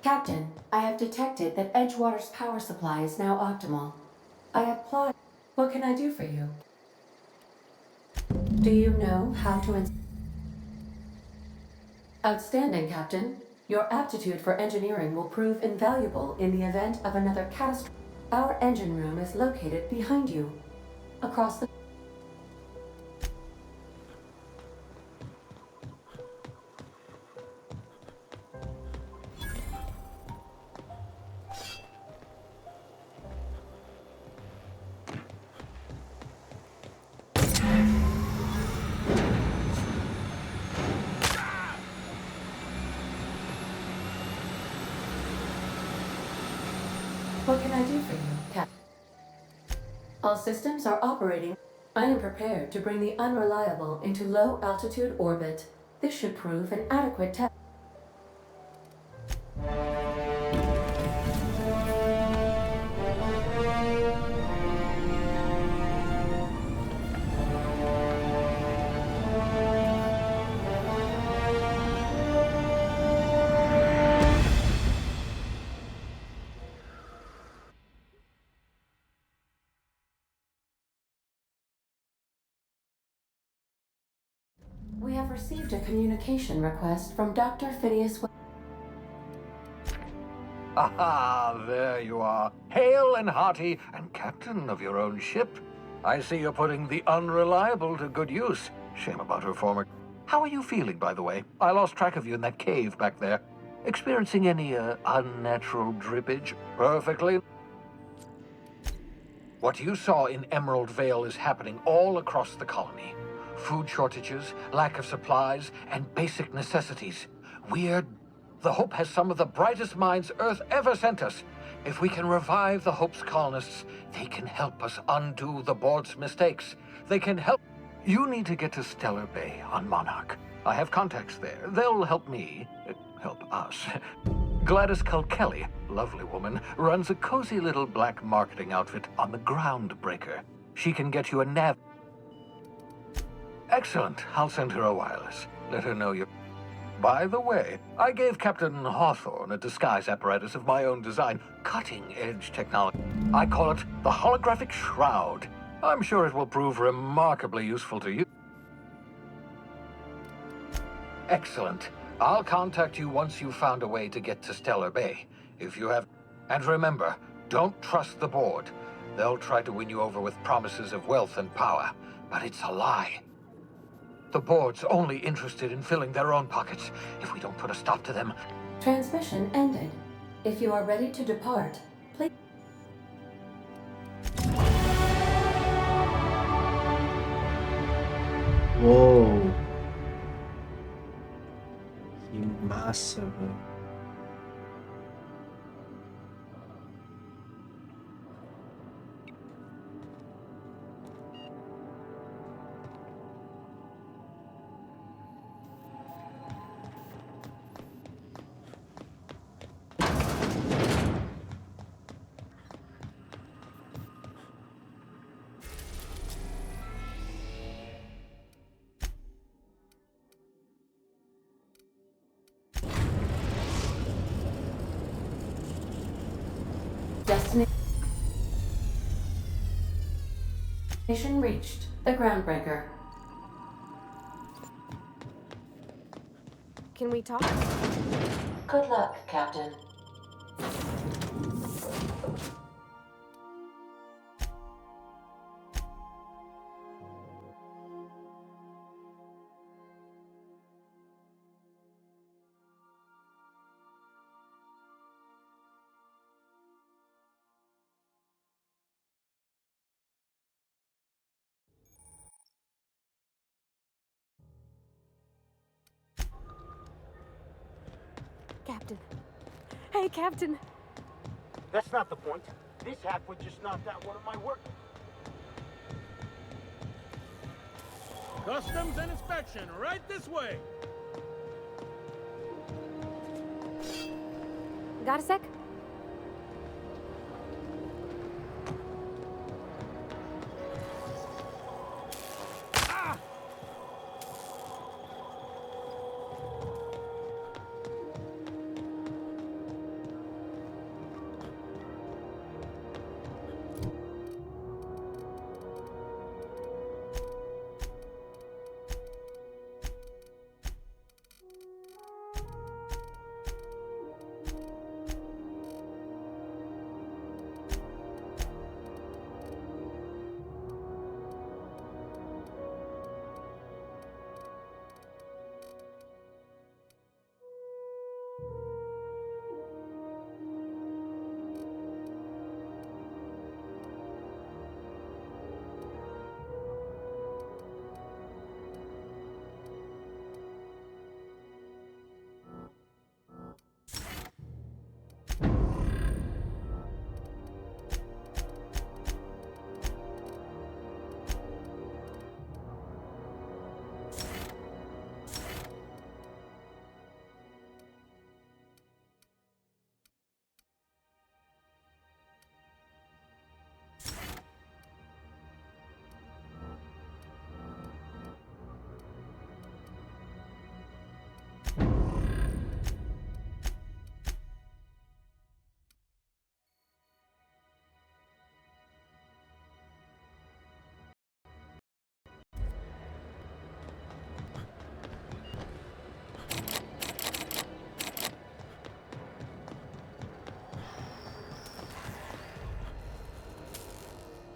Captain, I have detected that Edgewater's power supply is now optimal. I applaud. What can I do for you? Do you know how to Outstanding, Captain. Your aptitude for engineering will prove invaluable in the event of another catastrophe. Our engine room is located behind you. Across the... What can I do for you, Captain? All systems are operating. I am prepared to bring the unreliable into low-altitude orbit. This should prove an adequate test. We have received a communication request from Dr. Phineas. Aha, there you are. Hale and hearty, and captain of your own ship. I see you're putting the unreliable to good use. Shame about her former... How are you feeling, by the way? I lost track of you in that cave back there. Experiencing any, unnatural drippage? Perfectly. What you saw in Emerald Vale is happening all across the colony. Food shortages, lack of supplies, and basic necessities. The Hope has some of the brightest minds Earth ever sent us. If we can revive the Hope's colonists, they can help us undo the board's mistakes. They can help... You need to get to Stellar Bay on Monarch. I have contacts there. They'll help me. Help us. Gladys Kelly, lovely woman, runs a cozy little black marketing outfit on the Groundbreaker. She can get you a nav... Excellent. I'll send her a wireless. Let her know you... By the way, I gave Captain Hawthorne a disguise apparatus of my own design. Cutting-edge technology. I call it the Holographic Shroud. I'm sure it will prove remarkably useful to you. Excellent. I'll contact you once you've found a way to get to Stellar Bay. If you have... And remember, don't trust the board. They'll try to win you over with promises of wealth and power, but it's a lie. The board's only interested in filling their own pockets. If we don't put a stop to them... Transmission ended. If you are ready to depart, please... Uou! Que massa, velho. Destination reached. The Groundbreaker. Can we talk? Good luck, Captain. Captain. Hey, Captain. That's not the point. This halfwit just knocked out one of my work. Customs and inspection, right this way. Got a sec?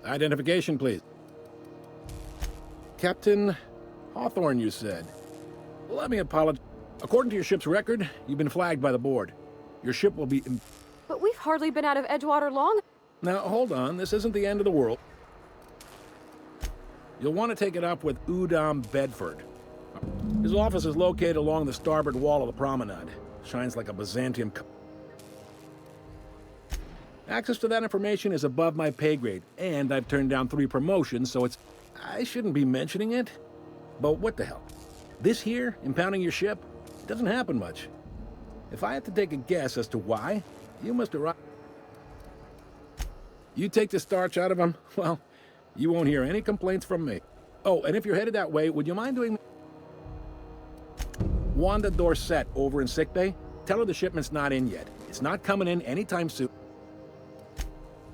Identification, please. Captain Hawthorne, you said. Let me apologize. According to your ship's record, you've been flagged by the board. Your ship will be... But we've hardly been out of Edgewater long. Now, hold on. This isn't the end of the world. You'll want to take it up with Udom Bedford. His office is located along the starboard wall of the promenade. Shines like a Byzantium... Access to that information is above my pay grade, and I've turned down 3 promotions, so it's... I shouldn't be mentioning it, but what the hell? This here, impounding your ship, it doesn't happen much. If I had to take a guess as to why, you must arrive... You take the starch out of them, well, you won't hear any complaints from me. Oh, and if you're headed that way, would you mind doing... Wanda Dorset over in sickbay? Tell her the shipment's not in yet. It's not coming in anytime soon.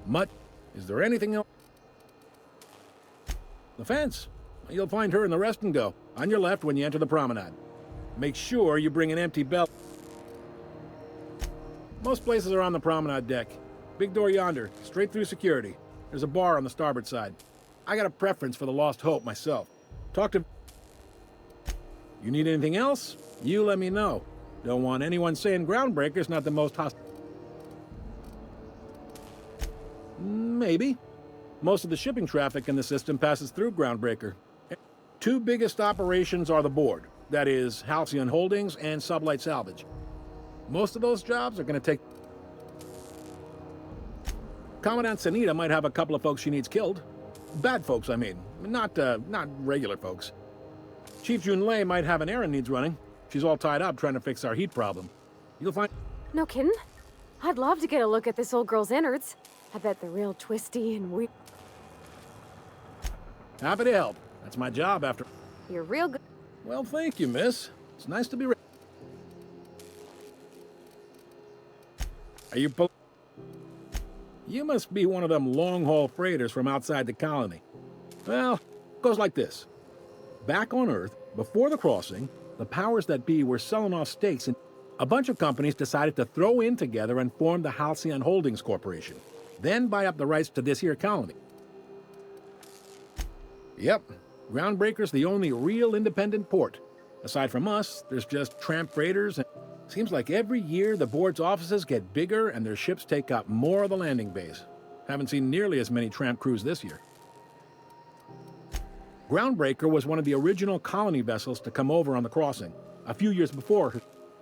Mutt, is there anything else? The fence. You'll find her in the rest and go, on your left when you enter the promenade. Make sure you bring an empty belt. Most places are on the promenade deck. Big door yonder, straight through security. There's a bar on the starboard side. I got a preference for the Lost Hope myself. Talk to... You need anything else? You let me know. Don't want anyone saying Groundbreaker's not the most hostile. Maybe. Most of the shipping traffic in the system passes through Groundbreaker. 2 biggest operations are the board. That is, Halcyon Holdings and Sublight Salvage. Most of those jobs are going to take... Commandant Sanita might have a couple of folks she needs killed. Bad folks, I mean. Not regular folks. Chief Junlei might have an errand needs running. She's all tied up trying to fix our heat problem. You'll find... No kidding? I'd love to get a look at this old girl's innards. I bet they're real twisty and weird. Happy to help. That's my job after... You're real good. Well, thank you, miss. It's nice to be... Are you... You must be one of them long-haul freighters from outside the colony. Well, it goes like this. Back on Earth, before the crossing, the powers that be were selling off stakes, and a bunch of companies decided to throw in together and form the Halcyon Holdings Corporation, then buy up the rights to this here colony. Yep, Groundbreaker's the only real independent port. Aside from us, there's just tramp freighters, and seems like every year the board's offices get bigger and their ships take up more of the landing bays. Haven't seen nearly as many tramp crews this year. Groundbreaker was one of the original colony vessels to come over on the crossing. A few years before,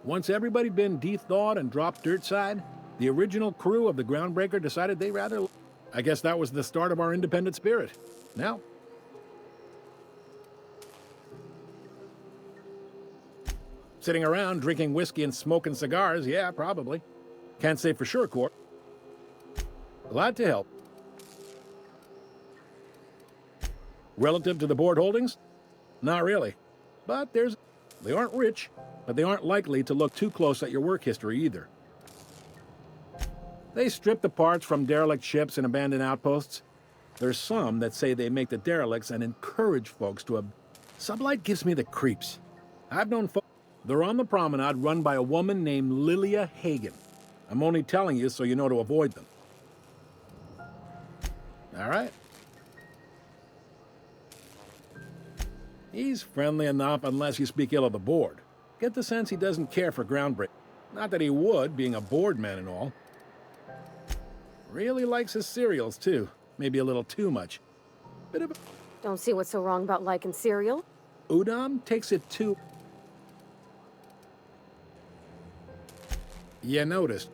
once everybody'd been de-thawed and dropped dirt side, the original crew of the Groundbreaker decided they'd rather... I guess that was the start of our independent spirit. Now... sitting around drinking whiskey and smoking cigars, yeah, probably. Can't say for sure, Corp. Glad to help. Relative to the board holdings? Not really. But they aren't rich, but they aren't likely to look too close at your work history either. They strip the parts from derelict ships and abandoned outposts. There's some that say they make the derelicts and encourage folks to... Sublight gives me the creeps. I've known folks... They're on the promenade run by a woman named Lilia Hagen. I'm only telling you so you know to avoid them. All right. He's friendly enough unless you speak ill of the board. Get the sense he doesn't care for Groundbreaker. Not that he would, being a board man and all. Really likes his cereals, too. Maybe a little too much. Bit of a... Don't see what's so wrong about liking cereal. Udam takes it too... You noticed.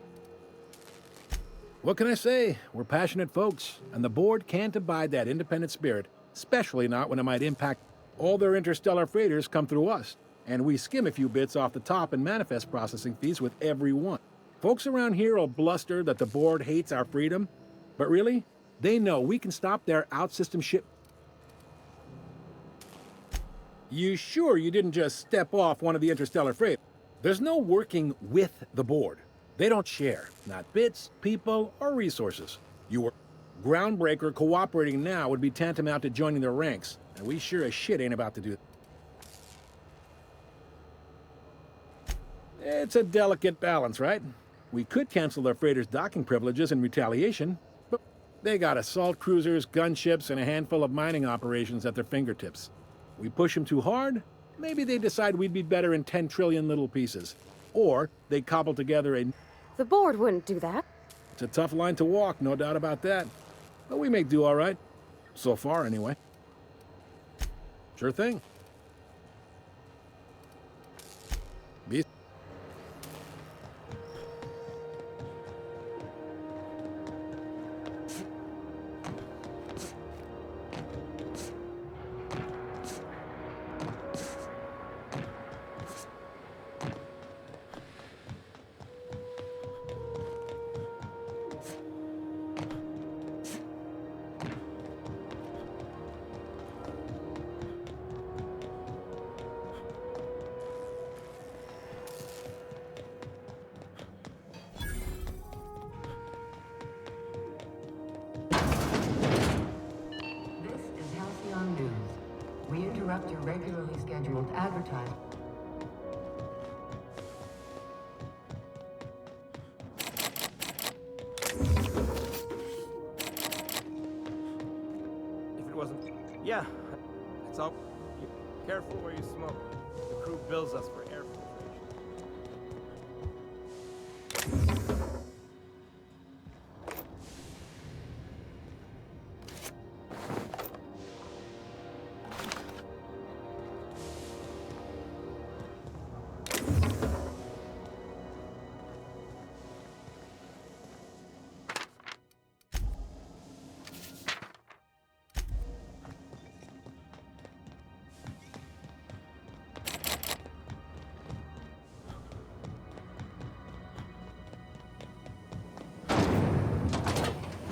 What can I say? We're passionate folks, and the board can't abide that independent spirit, especially not when it might impact all their interstellar freighters come through us, and we skim a few bits off the top in manifest processing fees with every one. Folks around here will bluster that the board hates our freedom, but really, they know we can stop their out-system ship. You sure you didn't just step off one of the interstellar freighters? There's no working with the board. They don't share, not bits, people, or resources. You were Groundbreaker cooperating now would be tantamount to joining their ranks, and we sure as shit ain't about to do that. It's a delicate balance, right? We could cancel their freighters' docking privileges in retaliation, but they got assault cruisers, gunships, and a handful of mining operations at their fingertips. We push them too hard, maybe they decide we'd be better in 10 trillion little pieces. Or they cobble together a... The board wouldn't do that. It's a tough line to walk, no doubt about that. But we may do all right. So far, anyway. Sure thing. Be... Your regularly scheduled advertising. If it wasn't... Yeah, it's all... Careful where you smoke. The crew bills us for air filtration.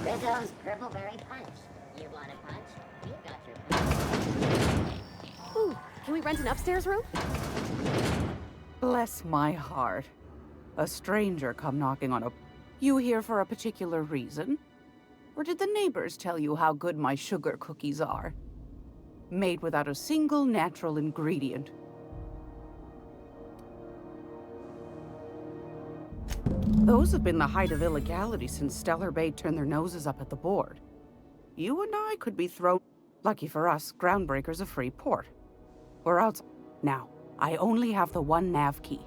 Rizzo's Purpleberry Punch. You want a punch? You've got your punch. Ooh, can we rent an upstairs room? Bless my heart. A stranger come knocking on a... You here for a particular reason? Or did the neighbors tell you how good my sugar cookies are? Made without a single natural ingredient. Those have been the height of illegality since Stellar Bay turned their noses up at the board. You and I could be thrown... Lucky for us, Groundbreaker's a free port. We're out... Now, I only have the one nav key.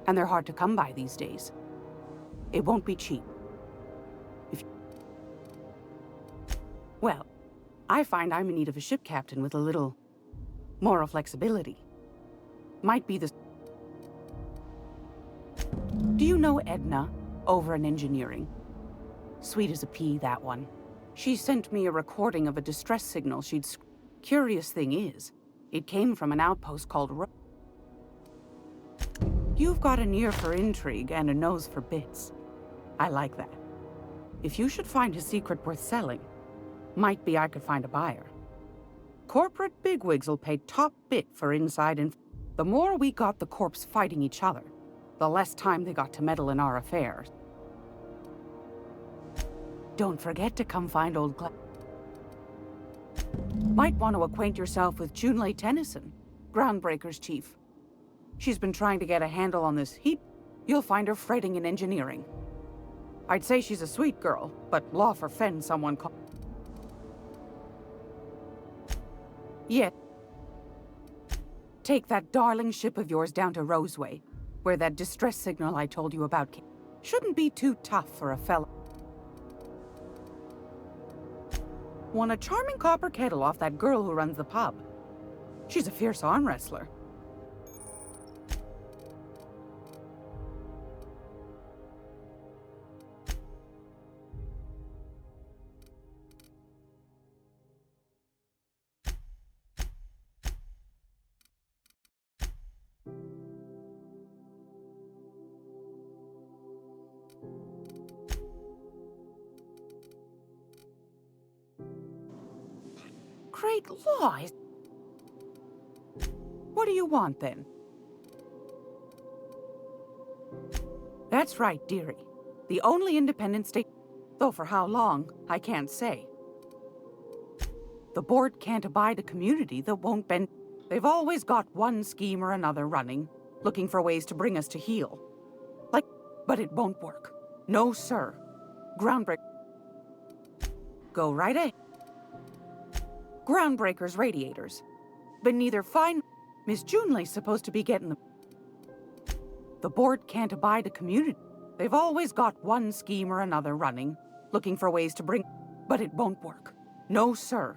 And they're hard to come by these days. It won't be cheap. Well, I find I'm in need of a ship captain with a little... moral flexibility. Might be the... Do you know Edna, over in engineering? Sweet as a pea, that one. She sent me a recording of a distress signal she'd... Curious thing is, it came from an outpost called You've got an ear for intrigue and a nose for bits. I like that. If you should find a secret worth selling, might be I could find a buyer. Corporate bigwigs will pay top bit for inside and... The more we got the corps fighting each other, the less time they got to meddle in our affairs. Don't forget to come find old Might want to acquaint yourself with Junlei Tennyson, Groundbreaker's chief. She's been trying to get a handle on this heap. You'll find her fretting in engineering. I'd say she's a sweet girl, but law for Fen someone called... Yeah. Take that darling ship of yours down to Roseway, where that distress signal I told you about came. Shouldn't be too tough for a fella. Won a charming copper kettle off that girl who runs the pub. She's a fierce arm wrestler. Great laws! What do you want, then? That's right, dearie. The only independent state... Though for how long, I can't say. The board can't abide a community that won't bend... They've always got one scheme or another running, looking for ways to bring us to heel. But it won't work. No, sir. Groundbreaker... Go right ahead. Groundbreaker's radiators. But neither fine... Miss Junlei's supposed to be getting them. The board can't abide a community. They've always got one scheme or another running, looking for ways to bring... But it won't work. No, sir.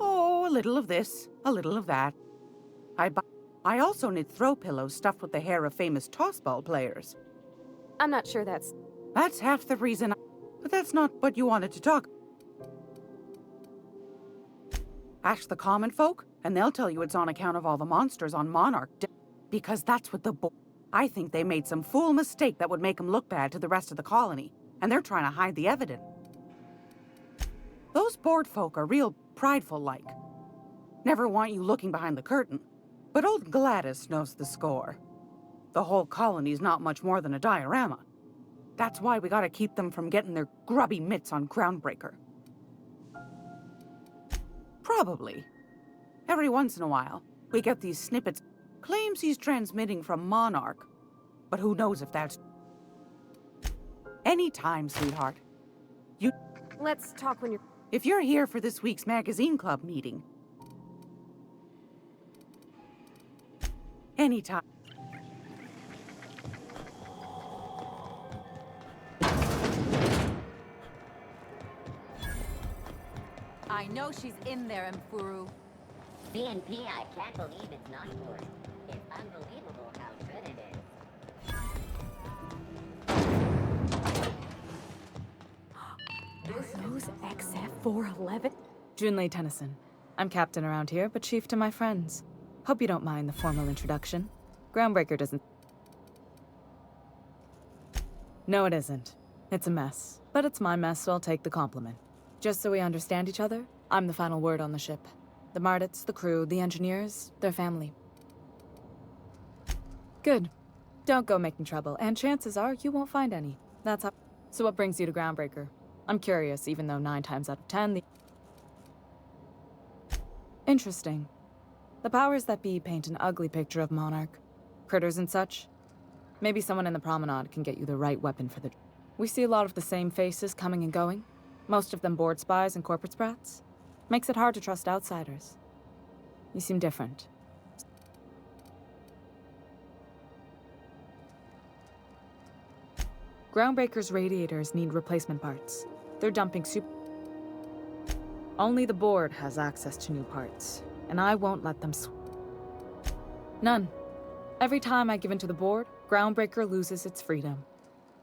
Oh, a little of this, a little of that. I also knit throw pillows stuffed with the hair of famous tossball players. I'm not sure that's... That's half the reason But that's not what you wanted to talk... Ask the common folk, and they'll tell you it's on account of all the monsters on Monarch. Because that's what the I think they made some fool mistake that would make them look bad to the rest of the colony, and they're trying to hide the evidence. Those board folk are real prideful-like. Never want you looking behind the curtain. But old Gladys knows the score. The whole colony's not much more than a diorama. That's why we gotta keep them from getting their grubby mitts on Groundbreaker. Probably. Every once in a while, we get these snippets. Claims he's transmitting from Monarch. But who knows if that's... Anytime, sweetheart. Let's talk when you're... If you're here for this week's magazine club meeting. Anytime. I know she's in there, Mfuru. BNP, I can't believe it's not yours. It's unbelievable how good it is. Those XF-411? Junlei Tennyson. I'm captain around here, but chief to my friends. Hope you don't mind the formal introduction. Groundbreaker doesn't... No, it isn't. It's a mess. But it's my mess, so I'll take the compliment. Just so we understand each other, I'm the final word on the ship. The Mardits, the crew, the engineers, their family. Good. Don't go making trouble, and chances are you won't find any. That's how... So what brings you to Groundbreaker? I'm curious, even though 9 times out of 10 the... Interesting. The powers that be paint an ugly picture of Monarch. Critters and such. Maybe someone in the promenade can get you the right weapon for the... We see a lot of the same faces coming and going. Most of them board spies and corporate sprats. Makes it hard to trust outsiders. You seem different. Groundbreaker's radiators need replacement parts. They're dumping Only the board has access to new parts, and I won't let them None. Every time I give in to the board, Groundbreaker loses its freedom.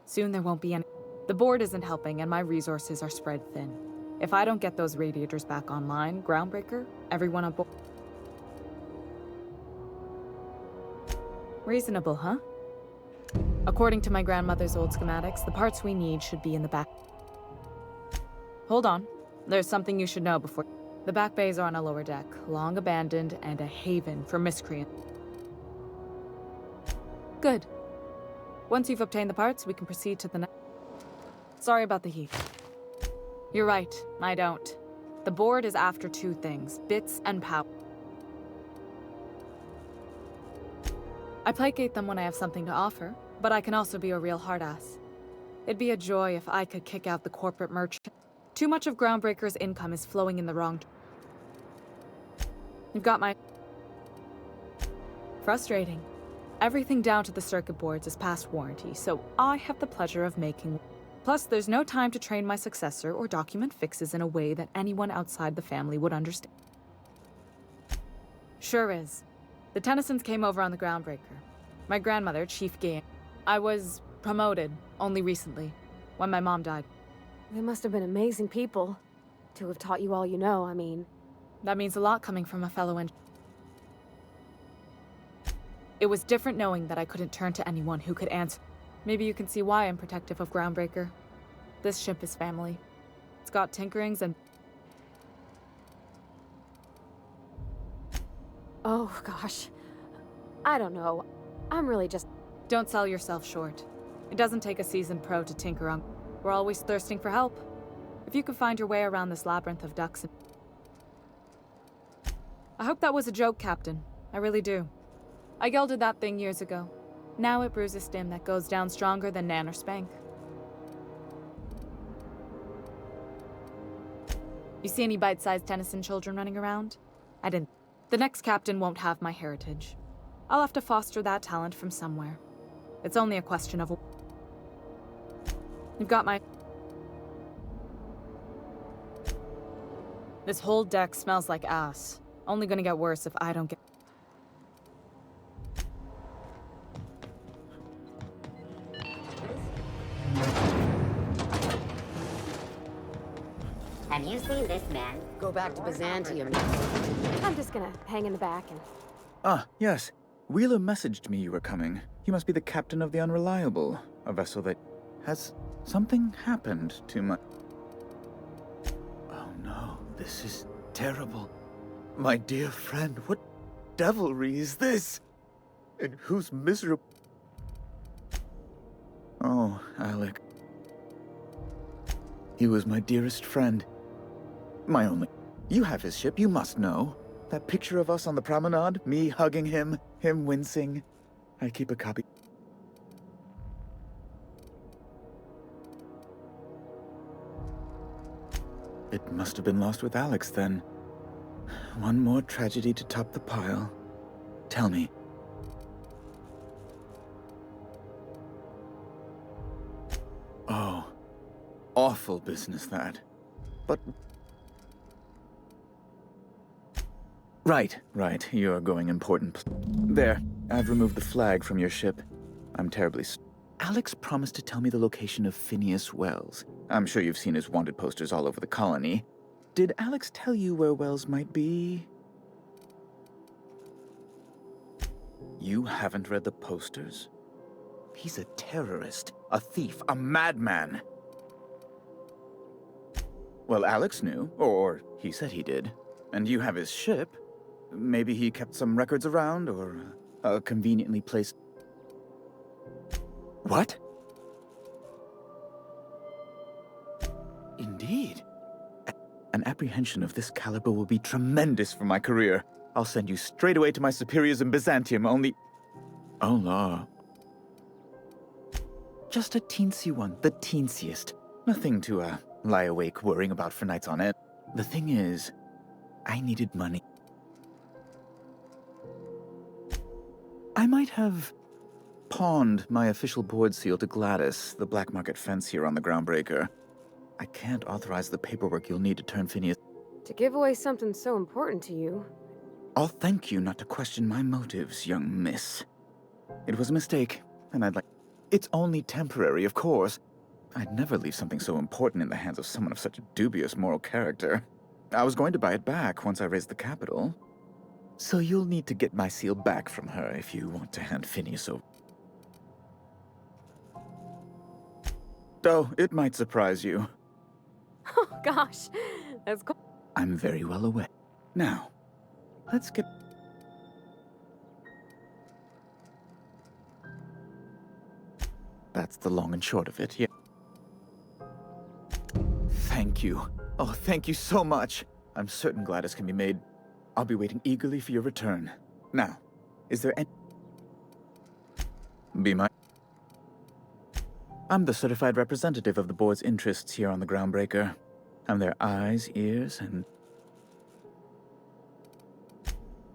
Soon there won't be any. The board isn't helping, and my resources are spread thin. If I don't get those radiators back online, Groundbreaker, everyone on board. Reasonable, huh? According to my grandmother's old schematics, the parts we need should be in the back. Hold on. There's something you should know before. The back bays are on a lower deck, long abandoned and a haven for miscreants. Good. Once you've obtained the parts, we can proceed to the next. Sorry about the heat. You're right, I don't. The board is after two things, bits and power. I placate them when I have something to offer, but I can also be a real hard-ass. It'd be a joy if I could kick out the corporate merchant. Too much of Groundbreaker's income is flowing in the wrong... You've got my... Frustrating. Everything down to the circuit boards is past warranty, so I have the pleasure of making... Plus, there's no time to train my successor or document fixes in a way that anyone outside the family would understand. Sure is. The Tennysons came over on the Groundbreaker. My grandmother, Chief Game. I was promoted only recently, when my mom died. They must have been amazing people to have taught you all you know, I mean. That means a lot coming from a fellow engineer. It was different knowing that I couldn't turn to anyone who could answer. Maybe you can see why I'm protective of Groundbreaker. This ship is family. It's got tinkerings and... Oh, gosh. I don't know. I'm really just... Don't sell yourself short. It doesn't take a seasoned pro to tinker on... We're always thirsting for help. If you could find your way around this labyrinth of ducks and... I hope that was a joke, Captain. I really do. I gelded that thing years ago. Now it brews a stim that goes down stronger than Nan or Spank. You see any bite-sized Tennyson children running around? I didn't. The next captain won't have my heritage. I'll have to foster that talent from somewhere. It's only a question of... You've got my... This whole deck smells like ass. Only gonna get worse if I don't get... Have you seen this man? Go back to Byzantium. I'm just gonna hang in the back and... Ah, yes. Wheeler messaged me you were coming. He must be the captain of the Unreliable, a vessel that... Has something happened to my... Oh no, this is terrible. My dear friend, what devilry is this? And who's miserable... Oh, Alec. He was my dearest friend. My only... You have his ship, you must know. That picture of us on the promenade, me hugging him, him wincing. I keep a copy. It must have been lost with Alex then. One more tragedy to top the pile. Tell me. Oh, awful business that. But... Right. You're going important. There, I've removed the flag from your ship. I'm terribly... Alex promised to tell me the location of Phineas Wells. I'm sure you've seen his wanted posters all over the colony. Did Alex tell you where Wells might be? You haven't read the posters? He's a terrorist, a thief, a madman. Well, Alex knew, or he said he did. And you have his ship. Maybe he kept some records around, or conveniently placed... What? Indeed. An apprehension of this caliber will be tremendous for my career. I'll send you straight away to my superiors in Byzantium, only... Oh, no. Just a teensy one, the teensiest. Nothing to, lie awake worrying about for nights on end. The thing is, I needed money. I might have pawned my official board seal to Gladys, the black market fence here on the Groundbreaker. I can't authorize the paperwork you'll need to turn Phineas. To give away something so important to you. I'll thank you not to question my motives, young miss. It was a mistake, and I'd like... It's only temporary, of course. I'd never leave something so important in the hands of someone of such a dubious moral character. I was going to buy it back once I raised the capital. So you'll need to get my seal back from her if you want to hand Phineas over. Though, it might surprise you. Oh, gosh. That's cool. I'm very well aware. Now, let's get... That's the long and short of it, yeah. Thank you. Oh, thank you so much. I'm certain Gladys can be made. I'll be waiting eagerly for your return. Now, is there any... Be my... I'm the certified representative of the board's interests here on the Groundbreaker. I'm their eyes, ears, and...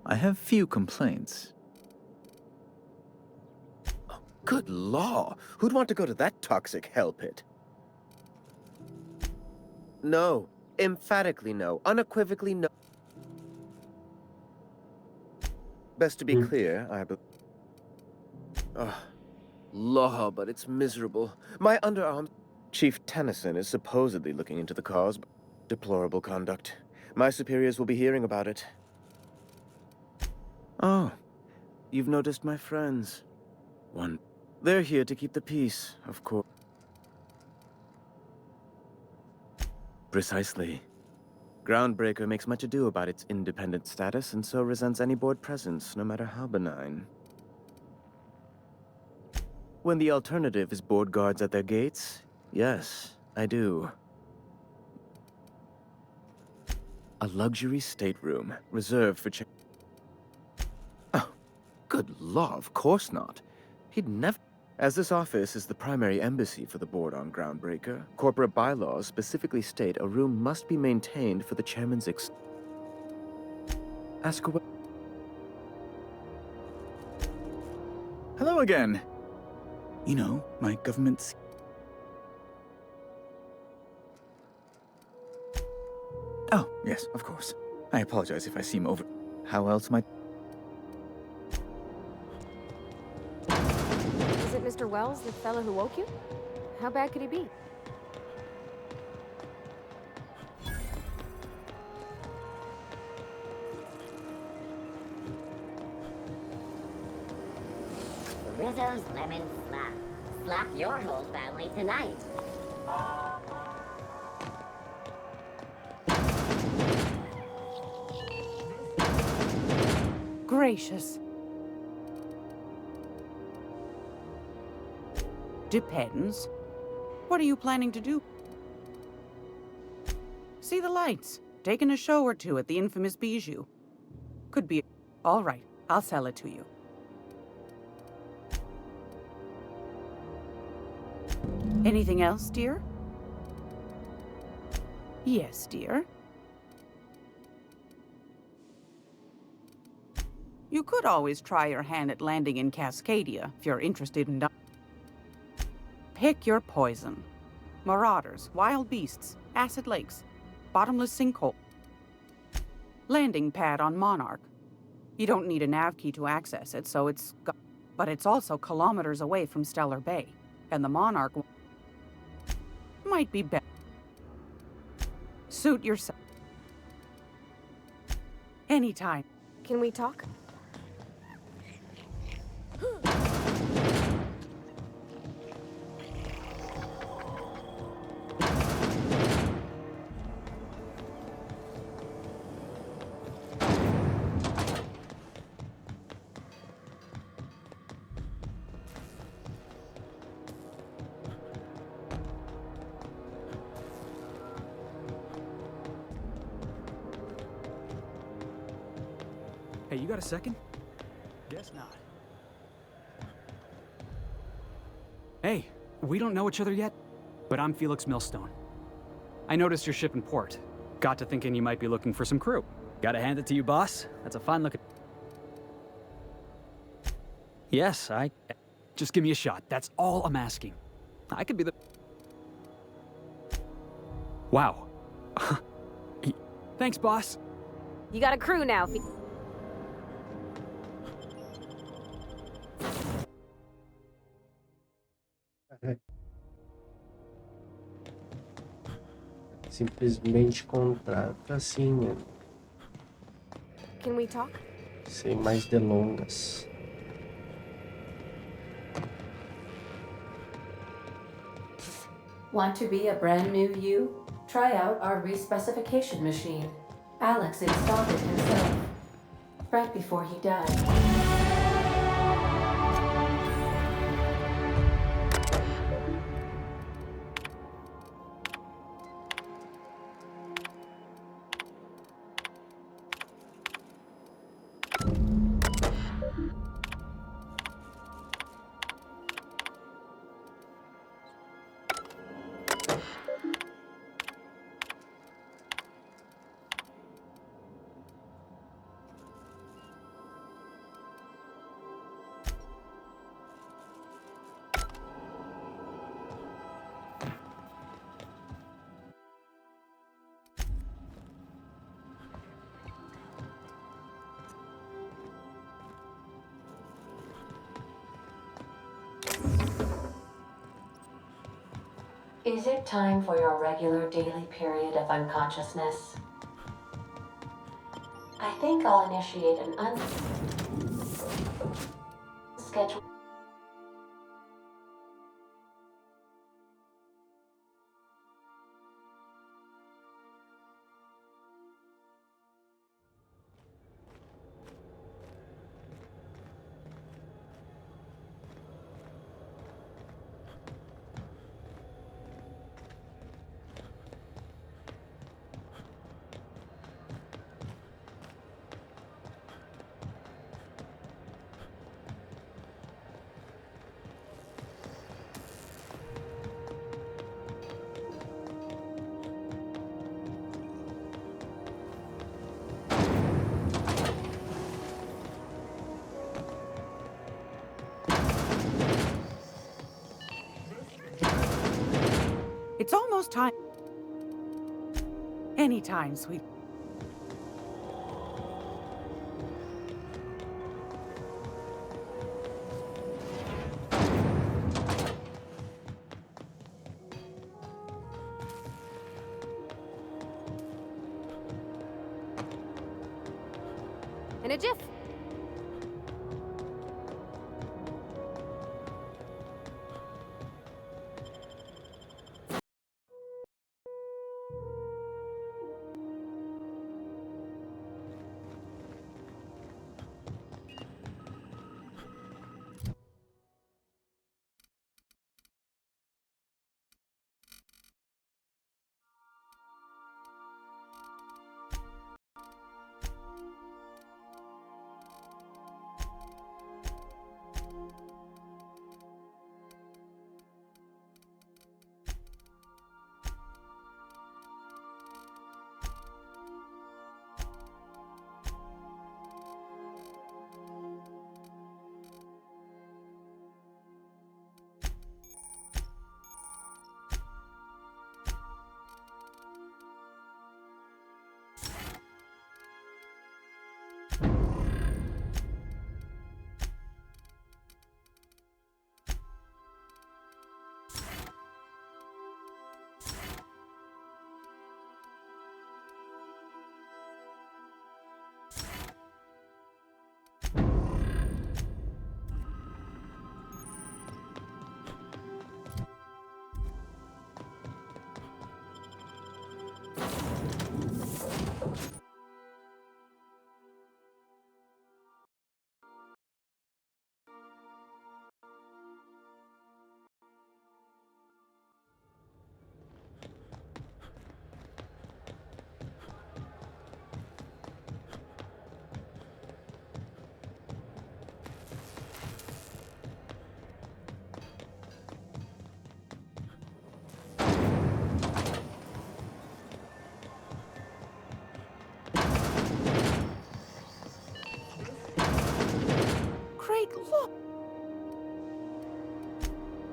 I have few complaints. Oh, good law! Who'd want to go to that toxic hell pit? No. Emphatically no. Unequivocally no. Best to be clear, I believe. Law, but it's miserable. My underarm... Chief Tennyson is supposedly looking into the cause. Deplorable conduct. My superiors will be hearing about it. Oh, you've noticed my friends. One. They're here to keep the peace, of course. Precisely. Groundbreaker makes much ado about its independent status, and so resents any board presence, no matter how benign. When the alternative is board guards at their gates, yes, I do. A luxury stateroom, reserved for Oh, good law, of course not. He'd never... As this office is the primary embassy for the board on Groundbreaker, corporate bylaws specifically state a room must be maintained for the chairman's Ask away. Hello again. You know, my government's... Oh, yes, of course. I apologize if I seem over... How else might... Is it Mr. Wells, the fellow who woke you? How bad could he be? Rizzo's Lemon Slap. Slap your whole family tonight. Gracious. Depends. What are you planning to do? See the lights. Taking a show or two at the infamous Bijou. Could be... All right, I'll sell it to you. Anything else, dear? Yes, dear. You could always try your hand at landing in Cascadia if you're interested in... Pick your poison. Marauders, wild beasts, acid lakes, bottomless sinkhole. Landing pad on Monarch. You don't need a nav key to access it, so it's... But it's also kilometers away from Stellar Bay, and the Monarch... might be better. Suit yourself. Anytime. Can we talk? Hey, you got a second? Guess not. Hey, We don't know each other yet, but I'm Felix Millstone. I noticed your ship in port. Got to thinking you might be looking for some crew. Gotta hand it to you, boss. That's a fine looking... Yes, Just give me a shot. That's all I'm asking. I could be the... Wow. Thanks, boss. You got a crew now. Simplesmente contrata assim, né? Can we talk? Sem mais delongas. Want to be a brand new you? Try out our respecification machine. Alex installed it himself, right before he died. Is it time for your regular daily period of unconsciousness? I think I'll initiate an unscheduled... It's almost time. Anytime, sweet. In a jiff.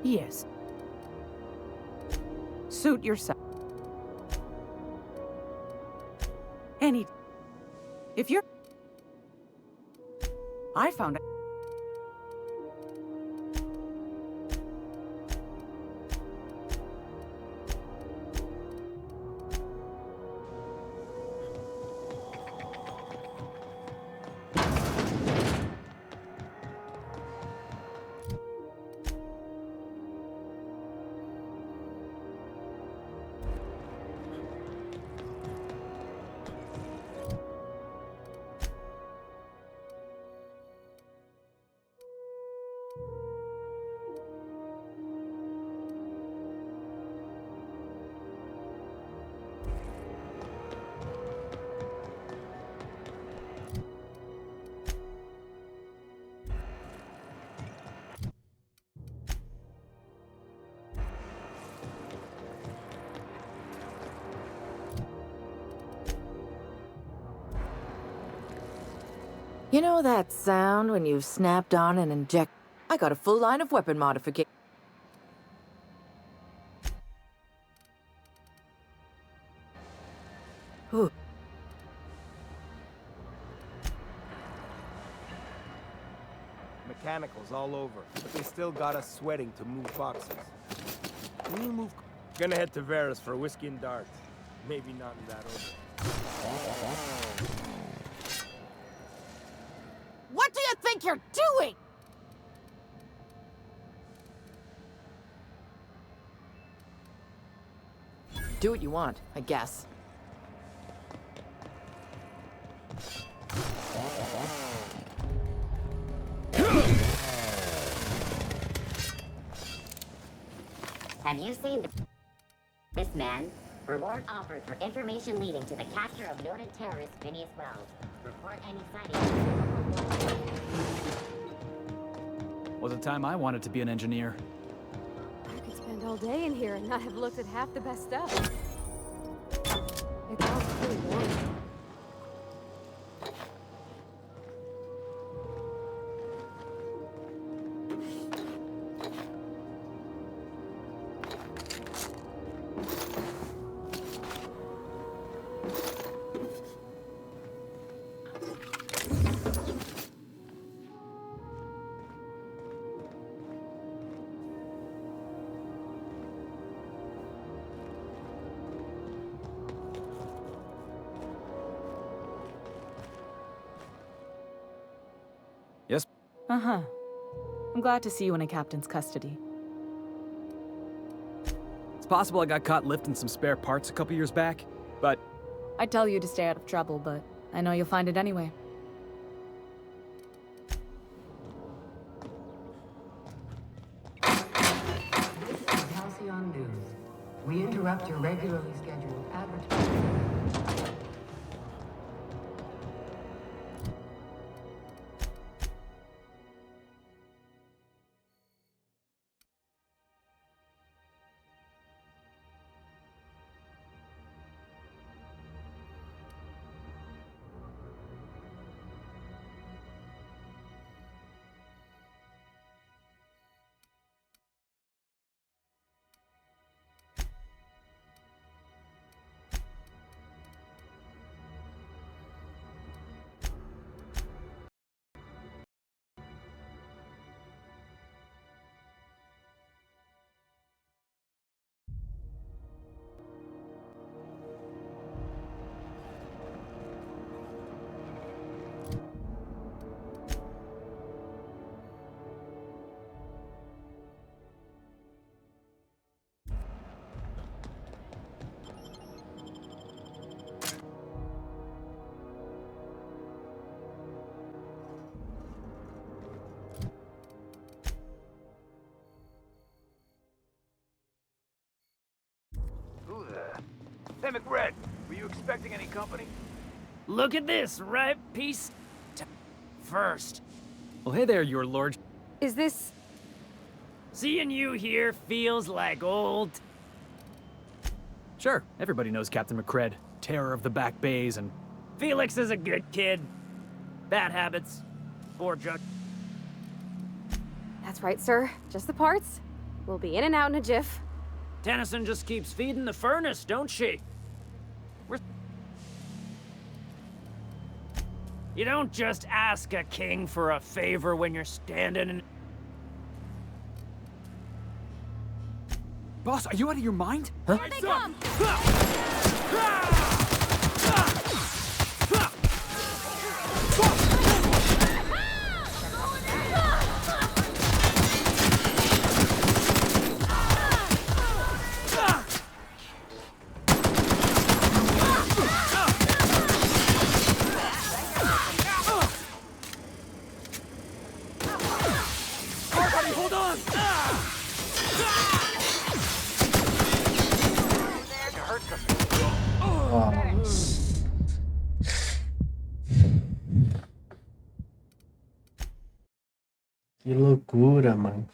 Yes. Suit yourself. If you're... I found it. You know that sound when you've snapped on and inject... I got a full line of weapon modification. Mechanicals all over, but they still got us sweating to move boxes. When you move... Gonna head to Vera's for whiskey and darts. Maybe not in that order. What do you think you're doing? Do what you want, I guess. Have you seen this man? Reward offered for information leading to the capture of noted terrorist Phineas Wells. Report any sightings. Was a time I wanted to be an engineer. I could spend all day in here and not have looked at half the best stuff. It's all pretty warm. Yes? Uh-huh. I'm glad to see you in a captain's custody. It's possible I got caught lifting some spare parts a couple years back, but... I'd tell you to stay out of trouble, but I know you'll find it anyway. This is Halcyon News. We interrupt your regularly scheduled advertising. Who there? Hey, McRed, were you expecting any company? Look at this, right piece first. Well, hey there, your lord. Is this... Seeing you here feels like old... Sure, everybody knows Captain McCred, terror of the back bays, and... Felix is a good kid. Bad habits. Poor judge. That's right, sir. Just the parts. We'll be in and out in a jiff. Tennyson just keeps feeding the furnace, don't she? You don't just ask a king for a favor when you're standing in... Boss, are you out of your mind? Huh? Here they come! Que loucura, mano.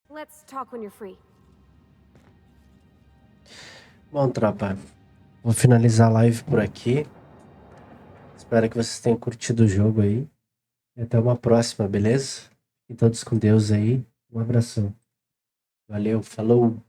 Let's talk when you're free. Bom, tropa, vou finalizar a live por aqui. Espero que vocês tenham curtido o jogo aí. E até uma próxima, beleza? E todos com Deus aí. Um abração. Valeu, falou!